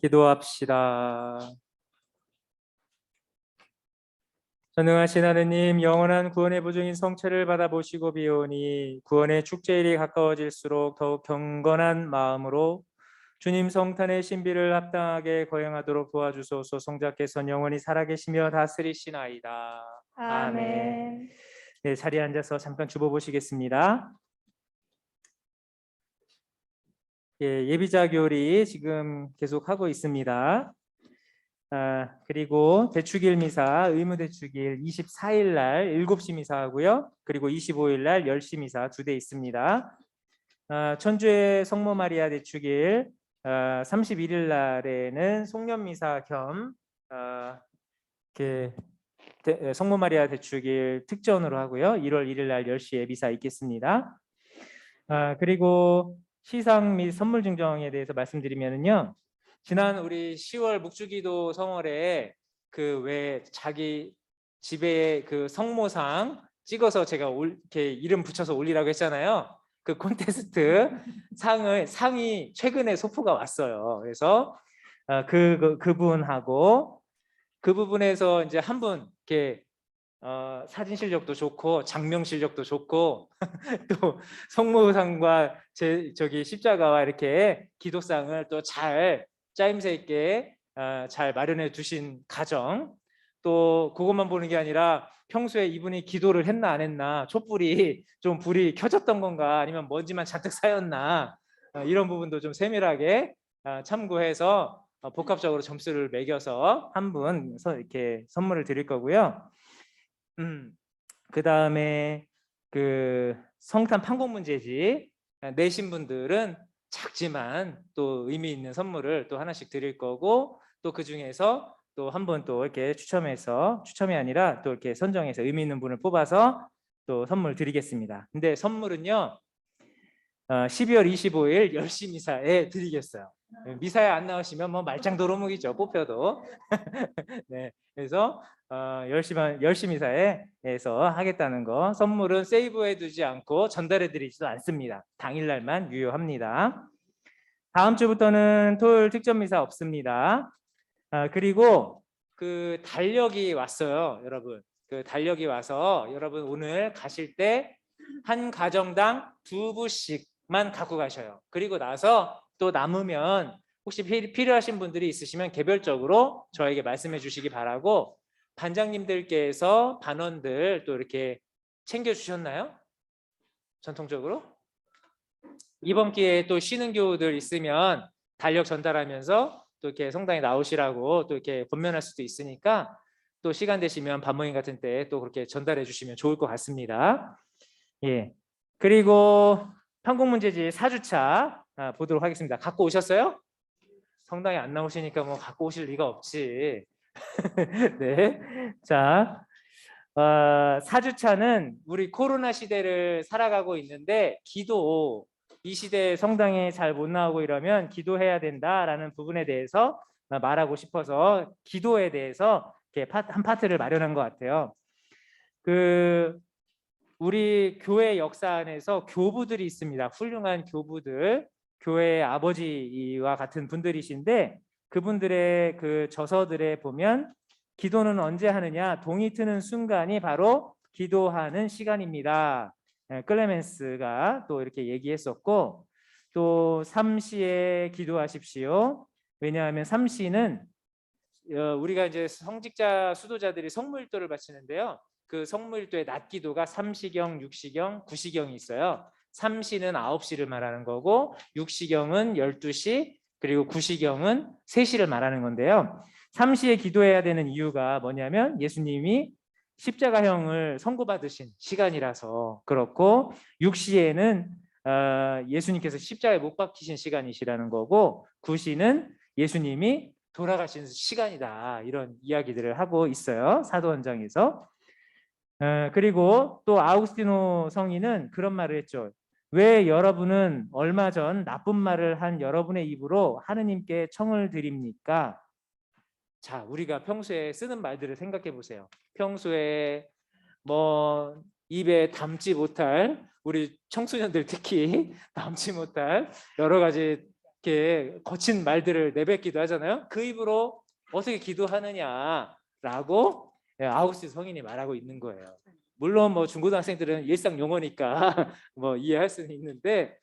기도합시다. 전능하신 하느님, 영원한 구원의 보증인 성체를 받아보시고 비오니 구원의 축제일이 가까워질수록 더욱 경건한 마음으로 주님 성탄의 신비를 합당하게 거행하도록 도와주소서. 성자께서는 영원히 살아계시며 다스리시나이다. 아멘. 네, 자리에 앉아서 잠깐 주보 보시겠습니다. 예, 예비자 교리 지금 계속 하고 있습니다. 그리고 대축일 미사, 의무 대축일 24일 날 7시 미사하고요. 그리고 25일 날 10시 미사 2대 있습니다. 천주의 성모 마리아 대축일 31일 날에는 송년 미사 겸 성모 마리아 대축일 특전으로 하고요. 1월 1일 날 10시에 미사 있겠습니다. 그리고 시상 및 선물 증정에 대해서 말씀드리면요. 지난 우리 10월 묵주기도 성월에 그 왜 자기 집에 그 성모상 찍어서 제가 이렇게 이름 붙여서 올리라고 했잖아요. 그 콘테스트 상이 최근에 소포가 왔어요. 그래서 그분하고 그 부분에서 이제 한 분 이렇게 사진 실력도 좋고 장명 실력도 좋고 또 성모상과 저기 십자가와 이렇게 기도상을 또 잘 짜임새 있게 잘 마련해 두신 가정, 또 그것만 보는 게 아니라 평소에 이분이 기도를 했나 안 했나, 촛불이 좀 불이 켜졌던 건가 아니면 먼지만 잔뜩 쌓였나, 이런 부분도 좀 세밀하게 참고해서 복합적으로 점수를 매겨서 한 분 이렇게 선물을 드릴 거고요. 그 다음에 그 성탄 판공 문제지 내신 분들은 작지만 또 의미 있는 선물을 또 하나씩 드릴 거고, 또 그 중에서 또 한 분 또 이렇게 추첨이 아니라 또 이렇게 선정해서 의미 있는 분을 뽑아서 또 선물 드리겠습니다. 근데 선물은요 12월 25일 10시 미사에 드리겠어요. 미사에 안 나오시면 뭐 말짱도루묵이죠, 뽑혀도. 네, 그래서 10시 미사에서 하겠다는 거, 선물은 세이브해 두지 않고 전달해 드리지도 않습니다. 당일날만 유효합니다. 다음 주부터는 토요일 특전 미사 없습니다. 그리고 그 달력이 왔어요, 여러분. 그 달력이 와서 여러분 오늘 가실 때 한 가정당 2부씩만 갖고 가셔요. 그리고 나서 또 남으면 혹시 필요하신 분들이 있으시면 개별적으로 저에게 말씀해 주시기 바라고, 반장님들께서 반원들 또 이렇게 챙겨 주셨나요? 전통적으로? 이번 기회에 또 쉬는 교우들 있으면 달력 전달하면서 또 이렇게 성당에 나오시라고 또 이렇게 권면할 수도 있으니까 또 시간 되시면 반모임 같은 때 또 그렇게 전달해 주시면 좋을 것 같습니다. 예. 그리고 판공문제지 4주차 보도록 하겠습니다. 갖고 오셨어요? 성당에 안 나오시니까 뭐 갖고 오실 리가 없지. 네. 자, 4주차는 우리 코로나 시대를 살아가고 있는데 이 시대에 성당에 잘 못 나오고 이러면 기도해야 된다라는 부분에 대해서 말하고 싶어서 기도에 대해서 이렇게 한 파트를 마련한 것 같아요. 우리 교회 역사 안에서 교부들이 있습니다. 훌륭한 교부들, 교회의 아버지와 같은 분들이신데 그분들의 그 저서들에 보면 기도는 언제 하느냐, 동이 트는 순간이 바로 기도하는 시간입니다. 클레멘스가 또 이렇게 얘기했었고, 또 삼시에 기도하십시오. 왜냐하면 삼시는 우리가 이제 성직자 수도자들이 성물도를 바치는데요. 그 성물도의 낮 기도가 삼시경, 육시경, 구시경이 있어요. 삼시는 9시를 말하는 거고, 육시경은 12시, 그리고 구시경은 3시를 말하는 건데요. 삼시에 기도해야 되는 이유가 뭐냐면 예수님이 십자가형을 선고받으신 시간이라서 그렇고, 육시에는 예수님께서 십자가에 못 박히신 시간이시라는 거고, 구시는 예수님이 돌아가신 시간이다, 이런 이야기들을 하고 있어요, 사도원장에서. 그리고 또 아우구스티노 성인은 그런 말을 했죠. 왜 여러분은 얼마 전 나쁜 말을 한 여러분의 입으로 하느님께 청을 드립니까? 자, 우리가 평소에 쓰는 말들을 생각해 보세요. 평소에 뭐 입에 담지 못할, 우리 청소년들 특히 담지 못할 여러 가지 이렇게 거친 말들을 내뱉기도 하잖아요. 그 입으로 어떻게 기도하느냐라고 아우구스티누스 성인이 말하고 있는 거예요. 물론 뭐 중고등학생들은 일상 용어니까 뭐 이해할 수는 있는데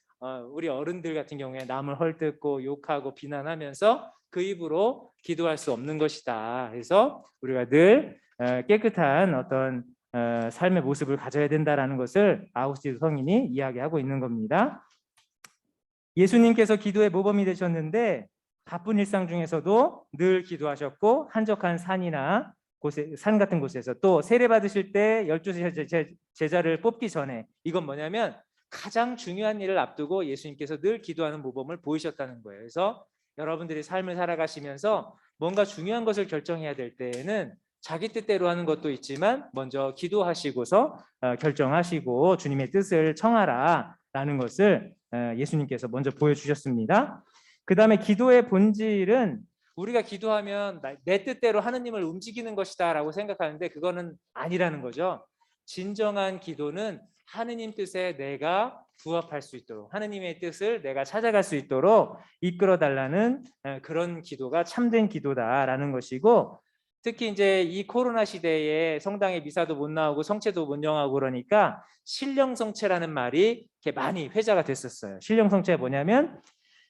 우리 어른들 같은 경우에 남을 헐뜯고 욕하고 비난하면서 그 입으로 기도할 수 없는 것이다. 그래서 우리가 늘 깨끗한 어떤 삶의 모습을 가져야 된다라는 것을 아우구스티누스 성인이 이야기하고 있는 겁니다. 예수님께서 기도의 모범이 되셨는데 바쁜 일상 중에서도 늘 기도하셨고 한적한 산이나 곳에, 산 같은 곳에서 또 세례 받으실 때 12 제자를 뽑기 전에 이건 뭐냐면 가장 중요한 일을 앞두고 예수님께서 늘 기도하는 모범을 보이셨다는 거예요. 그래서 여러분들이 삶을 살아가시면서 뭔가 중요한 것을 결정해야 될 때에는 자기 뜻대로 하는 것도 있지만 먼저 기도하시고서 결정하시고 주님의 뜻을 청하라라는 것을 예수님께서 먼저 보여주셨습니다. 그 다음에 기도의 본질은 우리가 기도하면 내 뜻대로 하느님을 움직이는 것이다 라고 생각하는데 그거는 아니라는 거죠. 진정한 기도는 하느님 뜻에 내가 부합할 수 있도록 하느님의 뜻을 내가 찾아갈 수 있도록 이끌어 달라는 그런 기도가 참된 기도다라는 것이고 특히 이제 이 코로나 시대에 성당에 미사도 못 나오고 성체도 못 영하고 그러니까 신령성체라는 말이 이렇게 많이 회자가 됐었어요. 신령성체가 뭐냐면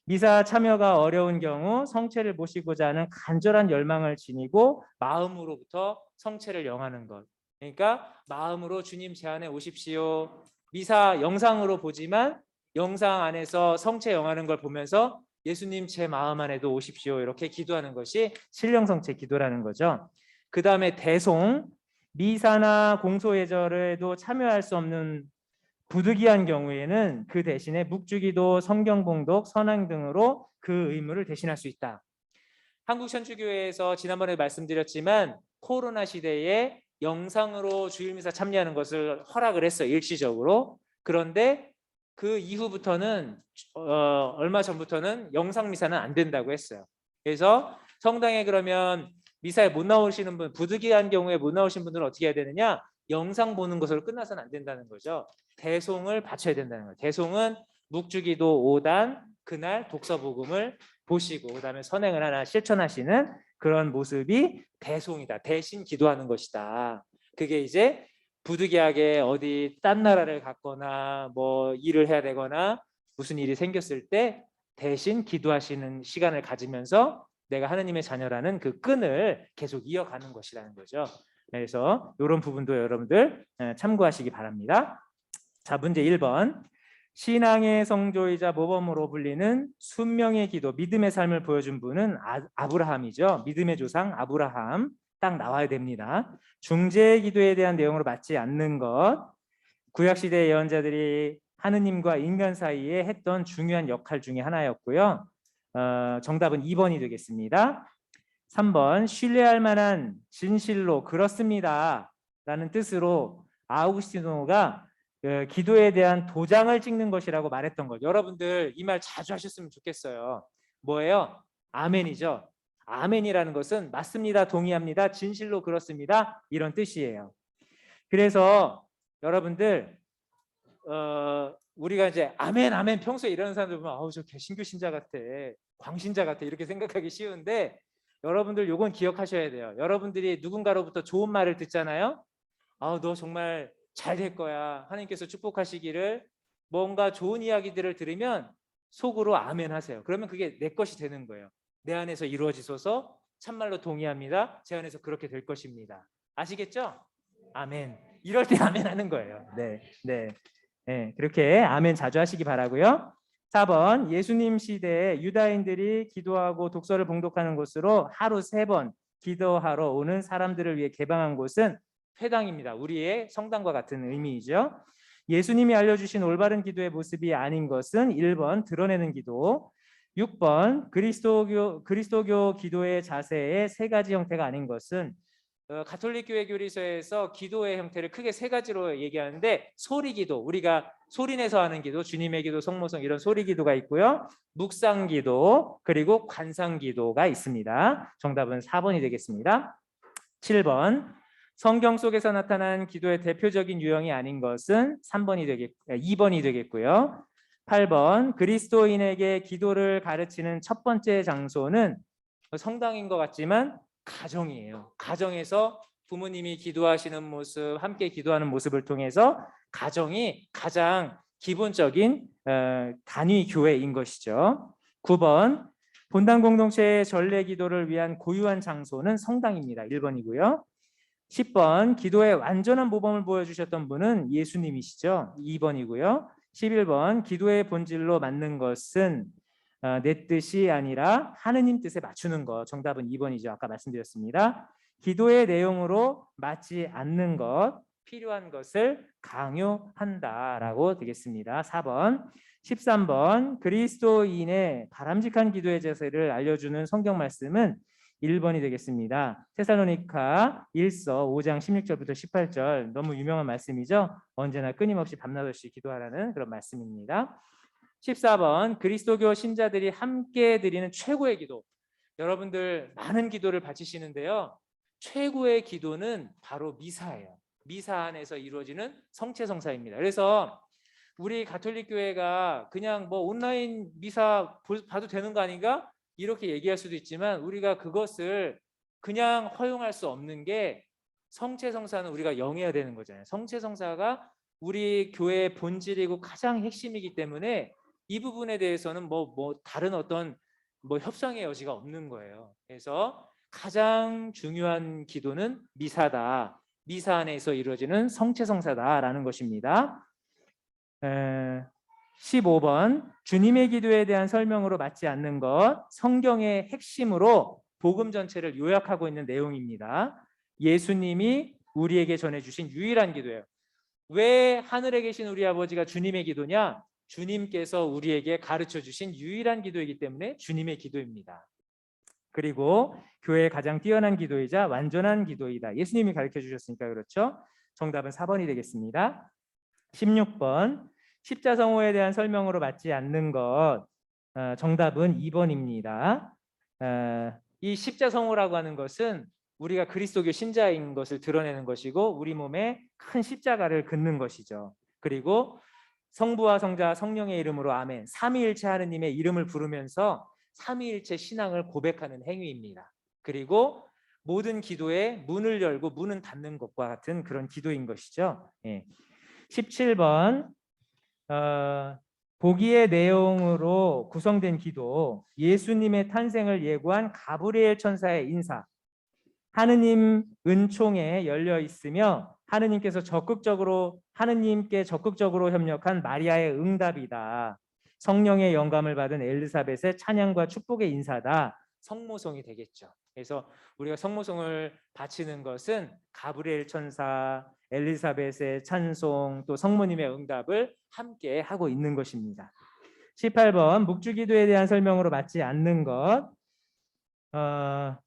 미사 참여가 어려운 경우 성체를 모시고자 하는 간절한 열망을 지니고 마음으로부터 성체를 영하는 것. 그러니까 마음으로 주님 제 안에 오십시오. 미사 영상으로 보지만 영상 안에서 성체 영하는 걸 보면서 예수님 제 마음 안에도 오십시오. 이렇게 기도하는 것이 신령성체 기도라는 거죠. 그 다음에 대송, 미사나 공소예절에도 참여할 수 없는 부득이한 경우에는 그 대신에 묵주기도, 성경봉독, 선행 등으로 그 의무를 대신할 수 있다. 한국천주교회에서 지난번에 말씀드렸지만 코로나 시대에 영상으로 주일미사 참여하는 것을 허락을 했어요. 일시적으로. 그런데 그 이후부터는 얼마 전부터는 영상미사는 안 된다고 했어요. 그래서 성당에 그러면 미사에 못 나오시는 분, 부득이한 경우에 못 나오신 분들은 어떻게 해야 되느냐? 영상 보는 것으로 끝나서는 안 된다는 거죠. 대송을 바쳐야 된다는 거예요. 대송은 묵주기도 5단 그날 독서복음을 보시고 그다음에 선행을 하나 실천하시는 그런 모습이 대송이다. 대신 기도하는 것이다. 그게 이제 부득이하게 어디 딴 나라를 갔거나 뭐 일을 해야 되거나 무슨 일이 생겼을 때 대신 기도하시는 시간을 가지면서 내가 하느님의 자녀라는 그 끈을 계속 이어가는 것이라는 거죠. 그래서 이런 부분도 여러분들 참고하시기 바랍니다. 자, 문제 1번. 신앙의 성조이자 모범으로 불리는 순명의 기도, 믿음의 삶을 보여준 분은 아브라함이죠. 믿음의 조상 아브라함 딱 나와야 됩니다. 중재의 기도에 대한 내용으로 맞지 않는 것, 구약시대 예언자들이 하느님과 인간 사이에 했던 중요한 역할 중에 하나였고요. 정답은 2번이 되겠습니다. 3번 신뢰할 만한 진실로 그렇습니다 라는 뜻으로 아우구스티노가 기도에 대한 도장을 찍는 것이라고 말했던 것. 여러분들 이 말 자주 하셨으면 좋겠어요. 뭐예요? 아멘이죠. 아멘이라는 것은 맞습니다, 동의합니다, 진실로 그렇습니다 이런 뜻이에요. 그래서 여러분들 우리가 이제 아멘 아멘 평소에 이러는 사람들 보면 아우 저 개신교 신자 같아, 광신자 같아 이렇게 생각하기 쉬운데 여러분들 요건 기억하셔야 돼요. 여러분들이 누군가로부터 좋은 말을 듣잖아요. 아우 너 정말 잘 될 거야, 하나님께서 축복하시기를, 뭔가 좋은 이야기들을 들으면 속으로 아멘 하세요. 그러면 그게 내 것이 되는 거예요. 내 안에서 이루어지소서, 참말로 동의합니다, 제 안에서 그렇게 될 것입니다. 아시겠죠? 아멘. 이럴 때 아멘 하는 거예요. 네, 그렇게 아멘 자주 하시기 바라고요. 4번 예수님 시대에 유다인들이 기도하고 독서를 봉독하는 곳으로 하루 3번 기도하러 오는 사람들을 위해 개방한 곳은 회당입니다. 우리의 성당과 같은 의미이죠. 예수님이 알려주신 올바른 기도의 모습이 아닌 것은 1번 드러내는 기도, 6번 그리스도교 기도의 자세의 3가지 형태가 아닌 것은 가톨릭 교회 교리서에서 기도의 형태를 크게 3가지로 얘기하는데 소리기도, 우리가 소리내서 하는 기도, 주님의 기도, 성모성 이런 소리기도가 있고요. 묵상기도 그리고 관상기도가 있습니다. 정답은 4번이 되겠습니다. 7번 성경 속에서 나타난 기도의 대표적인 유형이 아닌 것은 2번이 되겠고요. 8번 그리스도인에게 기도를 가르치는 첫 번째 장소는 성당인 것 같지만 가정이에요. 가정에서 부모님이 기도하시는 모습, 함께 기도하는 모습을 통해서 가정이 가장 기본적인 단위 교회인 것이죠. 9번 본당 공동체의 전례 기도를 위한 고유한 장소는 성당입니다. 1번이고요. 10번 기도의 완전한 모범을 보여주셨던 분은 예수님이시죠. 2번이고요. 11번 기도의 본질로 맞는 것은 내 뜻이 아니라 하느님 뜻에 맞추는 것. 정답은 2번이죠. 아까 말씀드렸습니다. 기도의 내용으로 맞지 않는 것, 필요한 것을 강요한다라고 되겠습니다. 4번. 13번 그리스도인의 바람직한 기도의 자세를 알려주는 성경 말씀은 1번이 되겠습니다. 테살로니가 1서 5장 16절부터 18절 너무 유명한 말씀이죠. 언제나 끊임없이 밤낮 없이 기도하라는 그런 말씀입니다. 14번 그리스도교 신자들이 함께 드리는 최고의 기도. 여러분들 많은 기도를 바치시는데요. 최고의 기도는 바로 미사예요. 미사 안에서 이루어지는 성체성사입니다. 그래서 우리 가톨릭 교회가 그냥 뭐 온라인 미사 봐도 되는 거 아닌가? 이렇게 얘기할 수도 있지만 우리가 그것을 그냥 허용할 수 없는 게 성체성사는 우리가 영해야 되는 거잖아요. 성체성사가 우리 교회의 본질이고 가장 핵심이기 때문에 이 부분에 대해서는 뭐 다른 어떤 협상의 여지가 없는 거예요. 그래서 가장 중요한 기도는 미사다. 미사 안에서 이루어지는 성체성사다라는 것입니다. 15번 주님의 기도에 대한 설명으로 맞지 않는 것, 성경의 핵심으로 복음 전체를 요약하고 있는 내용입니다. 예수님이 우리에게 전해주신 유일한 기도예요. 왜 하늘에 계신 우리 아버지가 주님의 기도냐? 주님께서 우리에게 가르쳐 주신 유일한 기도이기 때문에 주님의 기도입니다. 그리고 교회의 가장 뛰어난 기도이자 완전한 기도이다. 예수님이 가르쳐 주셨으니까 그렇죠. 정답은 4번이 되겠습니다. 16번 십자성호에 대한 설명으로 맞지 않는 것, 정답은 2번입니다. 이 십자성호라고 하는 것은 우리가 그리스도교 신자인 것을 드러내는 것이고 우리 몸에 큰 십자가를 긋는 것이죠. 그리고 성부와 성자 성령의 이름으로 아멘, 삼위일체 하느님의 이름을 부르면서 삼위일체 신앙을 고백하는 행위입니다. 그리고 모든 기도에 문을 열고 문은 닫는 것과 같은 그런 기도인 것이죠. 17번 보기의 내용으로 구성된 기도, 예수님의 탄생을 예고한 가브리엘 천사의 인사, 하느님 은총에 열려 있으며 하느님께 적극적으로 협력한 마리아의 응답이다. 성령의 영감을 받은 엘리사벳의 찬양과 축복의 인사다. 성모송이 되겠죠. 그래서 우리가 성모송을 바치는 것은 가브리엘 천사, 엘리사벳의 찬송, 또 성모님의 응답을 함께 하고 있는 것입니다. 18번 묵주기도에 대한 설명으로 맞지 않는 것,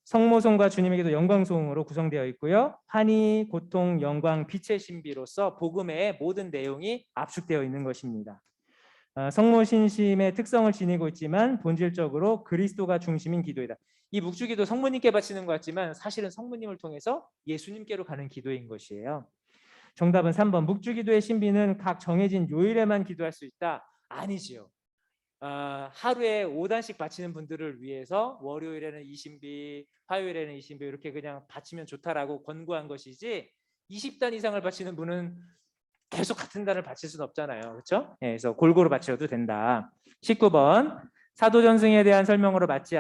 성모송과 주님의 기도 영광송으로 구성되어 있고요. 환희, 고통, 영광, 빛의 신비로서 복음의 모든 내용이 압축되어 있는 것입니다. 성모신심의 특성을 지니고 있지만 본질적으로 그리스도가 중심인 기도이다. 이 묵주기도 성모님께 바치는 것 같지만 사실은 성모님을 통해서 예수님께로 가는 기도인 것이에요. 정답은 3번 묵주기도의 신비는 각 정해진 요일에만 기도할 수 있다. 아니지요. 하루에 5단씩 바치는 분들을 위해서 월요일에는 이 신비, 화요일에는 이 신비 이렇게 그냥 바치면 좋다라고 권고한 것이지 20단 이상을 바치는 분은 계속 같은 단을 바칠 수는 없잖아요. 그렇죠? 그래서 골고루 바쳐도 된다. 19번 사도신경에 대한 설명으로 맞지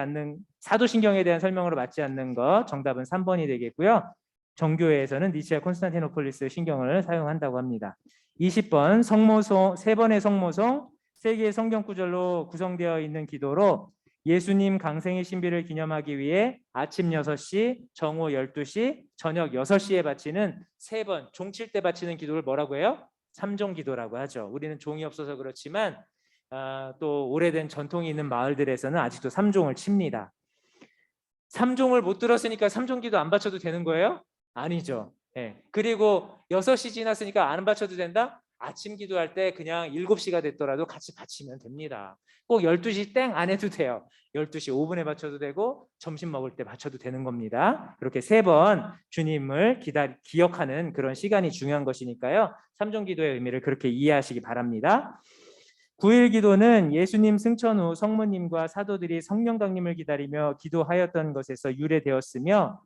않는 것, 정답은 3번이 되겠고요. 정교회에서는 니치아 콘스탄티노폴리스 신경을 사용한다고 합니다. 20번 성모송, 3번의 성모송, 3개의 성경 구절로 구성되어 있는 기도로 예수님 강생의 신비를 기념하기 위해 아침 6시, 정오 12시, 저녁 6시에 바치는 3번 종칠 때 바치는 기도를 뭐라고 해요? 삼종기도라고 하죠. 우리는 종이 없어서 그렇지만 또 오래된 전통이 있는 마을들에서는 아직도 삼종을 칩니다. 삼종을 못 들었으니까 삼종기도 안 바쳐도 되는 거예요? 아니죠. 그리고 6시 지났으니까 안 바쳐도 된다? 아침 기도할 때 그냥 7시가 됐더라도 같이 바치면 됩니다. 꼭 12시 땡 안 해도 돼요. 12시 5분에 바쳐도 되고 점심 먹을 때 바쳐도 되는 겁니다. 그렇게 3번 주님을 기억하는 그런 시간이 중요한 것이니까요. 삼종기도의 의미를 그렇게 이해하시기 바랍니다. 9일 기도는 예수님 승천 후 성모님과 사도들이 성령 강림을 기다리며 기도하였던 것에서 유래되었으며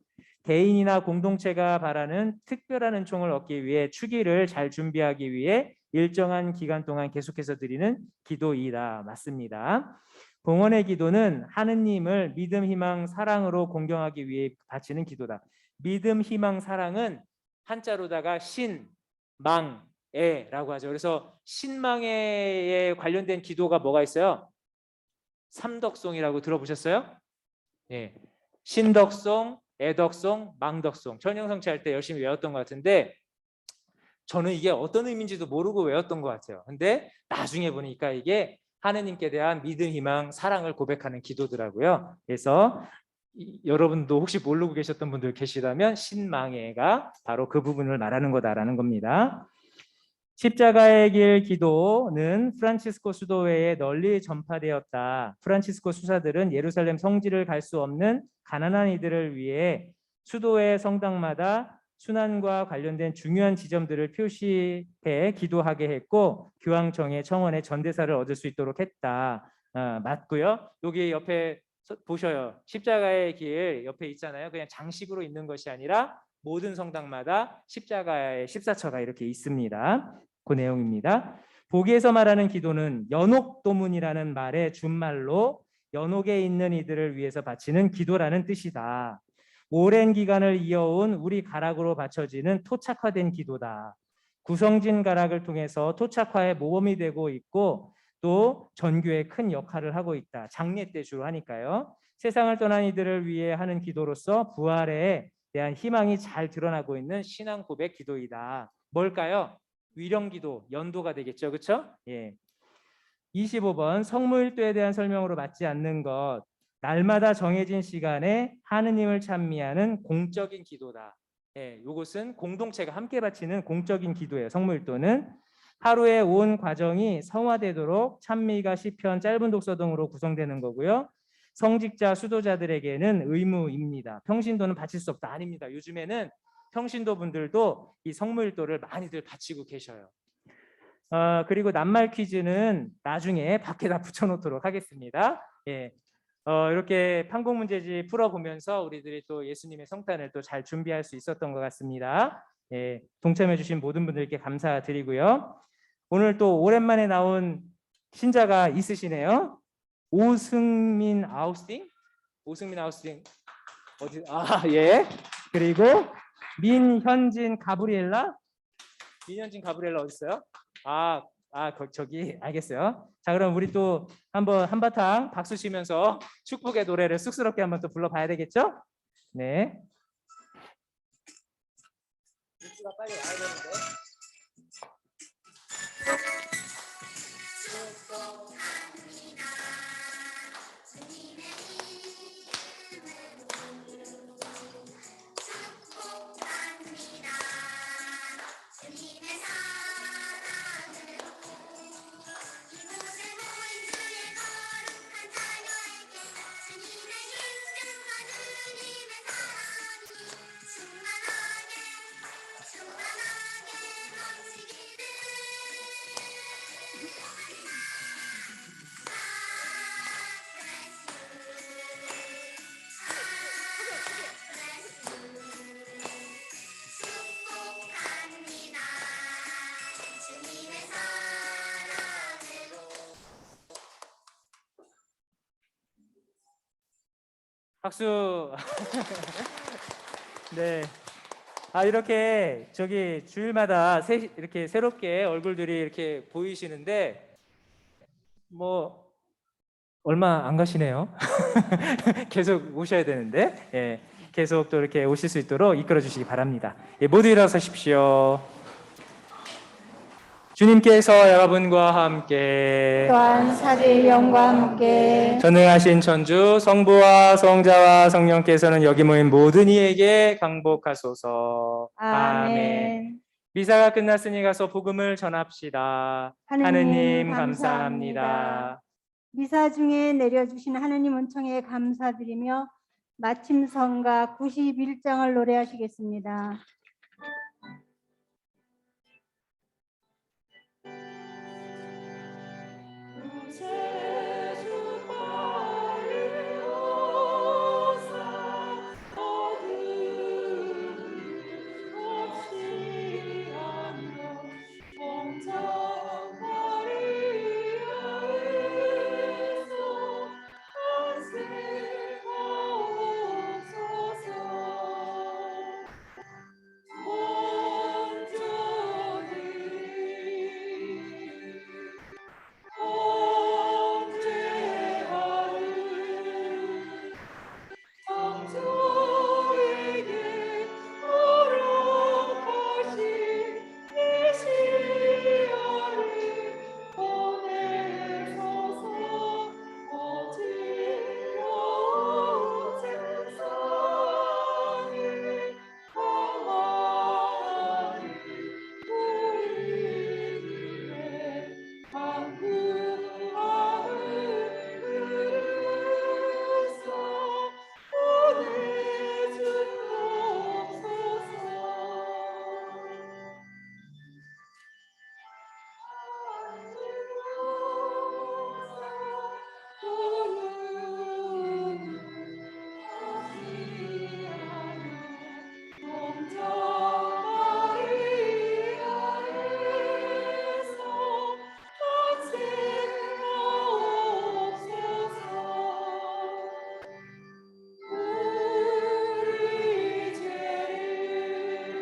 개인이나 공동체가 바라는 특별한 은총을 얻기 위해 추기를 잘 준비하기 위해 일정한 기간 동안 계속해서 드리는 기도이다. 맞습니다. 봉헌의 기도는 하느님을 믿음, 희망, 사랑으로 공경하기 위해 바치는 기도다. 믿음, 희망, 사랑은 한자로다가 신, 망, 에라고 하죠. 그래서 신망에 관련된 기도가 뭐가 있어요? 삼덕송이라고 들어보셨어요? 예. 신덕송, 애덕송, 망덕송. 천연성취할 때 열심히 외웠던 것 같은데 저는 이게 어떤 의미인지도 모르고 외웠던 것 같아요. 근데 나중에 보니까 이게 하느님께 대한 믿음, 희망, 사랑을 고백하는 기도더라고요. 그래서 여러분도 혹시 모르고 계셨던 분들 계시다면 신망회가 바로 그 부분을 말하는 거다라는 겁니다. 십자가의 길 기도는 프란치스코 수도회에 널리 전파되었다. 프란치스코 수사들은 예루살렘 성지를 갈 수 없는 가난한 이들을 위해 수도회 성당마다 순환과 관련된 중요한 지점들을 표시해 기도하게 했고 교황청의 청원에 전대사를 얻을 수 있도록 했다. 맞고요. 여기 옆에 보셔요. 십자가의 길 옆에 있잖아요. 그냥 장식으로 있는 것이 아니라 모든 성당마다 십자가의 십사처가 이렇게 있습니다. 그 내용입니다. 보기에서 말하는 기도는 연옥도문이라는 말의 준말로 연옥에 있는 이들을 위해서 바치는 기도라는 뜻이다. 오랜 기간을 이어온 우리 가락으로 바쳐지는 토착화된 기도다. 구성진 가락을 통해서 토착화의 모범이 되고 있고 또 전교에 큰 역할을 하고 있다. 장례 때 주로 하니까요. 세상을 떠난 이들을 위해 하는 기도로서 부활에 대한 희망이 잘 드러나고 있는 신앙 고백 기도이다. 뭘까요? 위령기도, 연도가 되겠죠. 그렇죠? 예. 25번 성무일도에 대한 설명으로 맞지 않는 것. 날마다 정해진 시간에 하느님을 찬미하는 공적인 기도다. 예, 이것은 공동체가 함께 바치는 공적인 기도예요. 성무일도는 하루의 온 과정이 성화되도록 찬미가 시편, 짧은 독서 등으로 구성되는 거고요. 성직자, 수도자들에게는 의무입니다. 평신도는 바칠 수 없다. 아닙니다. 요즘에는 평신도 분들도 이 성무일도를 많이들 바치고 계셔요. 그리고 낱말 퀴즈는 나중에 밖에다 붙여놓도록 하겠습니다. 예. 이렇게 판공문제지 풀어보면서 우리들이 또 예수님의 성탄을 또 잘 준비할 수 있었던 것 같습니다. 예. 동참해주신 모든 분들께 감사드리고요. 오늘 또 오랜만에 나온 신자가 있으시네요. 오승민 아우스팅? 오승민 아우스팅 어디? 예. 그리고 민현진 가브리엘라? 민현진 가브리엘라 어디 있어요? 저기 알겠어요. 자, 그럼 우리 또 한번 한바탕 박수 치면서 축복의 노래를 쑥스럽게 한번 또 불러봐야 되겠죠? 네. 뉴스가 빨리 와야 되는데. 박수. 네. 이렇게 저기 주일마다 이렇게 새롭게 얼굴들이 이렇게 보이시는데 뭐 얼마 안 가시네요. 계속 오셔야 되는데 예, 계속 또 이렇게 오실 수 있도록 이끌어 주시기 바랍니다. 예, 모두 일어서십시오. 주님께서 여러분과 함께 또한 사제의 영과 함께 전능하신 천주 성부와 성자와 성령께서는 여기 모인 모든 이에게 강복하소서. 아멘. 미사가 끝났으니 가서 복음을 전합시다. 하느님 감사합니다. 미사 중에 내려주신 하느님 은총에 감사드리며 마침 성가 91장을 노래하시겠습니다. 제주 빨리 오사 어둠 없이 하며 공장 마리아에서 안세하옵소서. 창조에게 허락하신 메시아를 보내소서. 어지러운 세상에 평안을 우리들의 강구하는 그릇서 보내주옵소서. 우리 죄를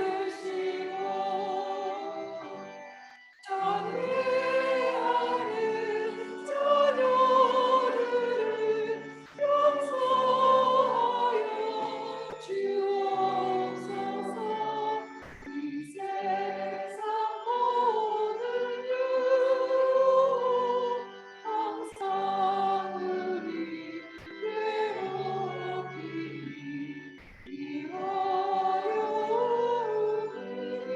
잊으시고 전회하는 자녀들을 용서하여 주옵소서. 이 세상 모든 유혹 항상 우리 괴롭히니 이하여 우리를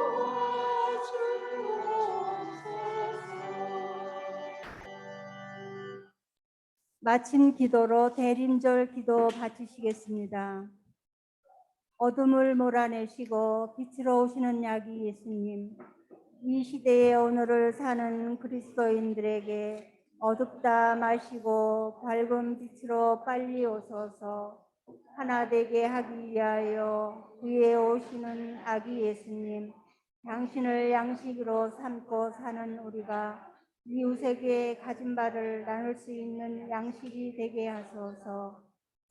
도와주옵소서. 마친 기도로 대림절 기도 바치시겠습니다. 어둠을 몰아내시고 빛으로 오시는 야기 예수님, 이 시대의 오늘을 사는 그리스도인들에게 어둡다 마시고 밝은 빛으로 빨리 오소서. 하나 되게 하기 위하여 그의 오시는 아기 예수님, 당신을 양식으로 삼고 사는 우리가 이웃에게 가진 바를 나눌 수 있는 양식이 되게 하소서.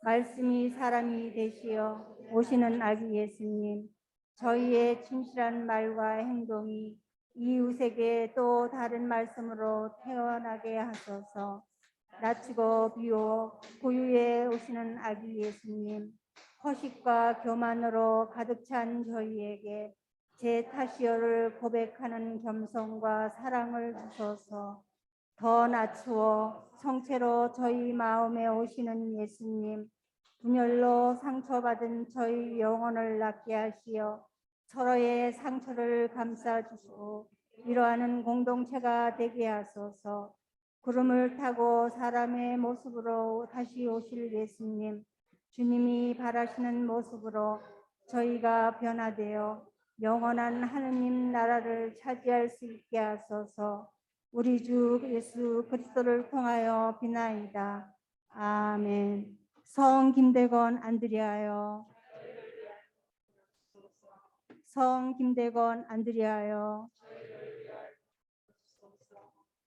말씀이 사람이 되시어 오시는 아기 예수님, 저희의 진실한 말과 행동이 이웃에게 또 다른 말씀으로 태어나게 하소서. 낮추고 비워 고유에 오시는 아기 예수님, 허식과 교만으로 가득 찬 저희에게 제 탓이여를 고백하는 겸손과 사랑을 주소서. 더 낮추어 성체로 저희 마음에 오시는 예수님, 분열로 상처받은 저희 영혼을 낫게 하시어 서로의 상처를 감싸주시고 위로하는 공동체가 되게 하소서. 구름을 타고 사람의 모습으로 다시 오실 예수님, 주님이 바라시는 모습으로 저희가 변화되어 영원한 하느님 나라를 차지할 수 있게 하소서. 우리 주 예수 그리스도를 통하여 비나이다. 아멘. 성 김대건 안드리아요. 성 김대건 안드리아요.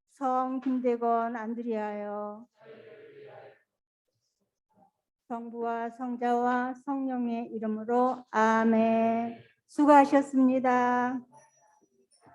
성 김대건 안드리아요. 성부와 성자와 성령의 이름으로 아멘. 수고하셨습니다.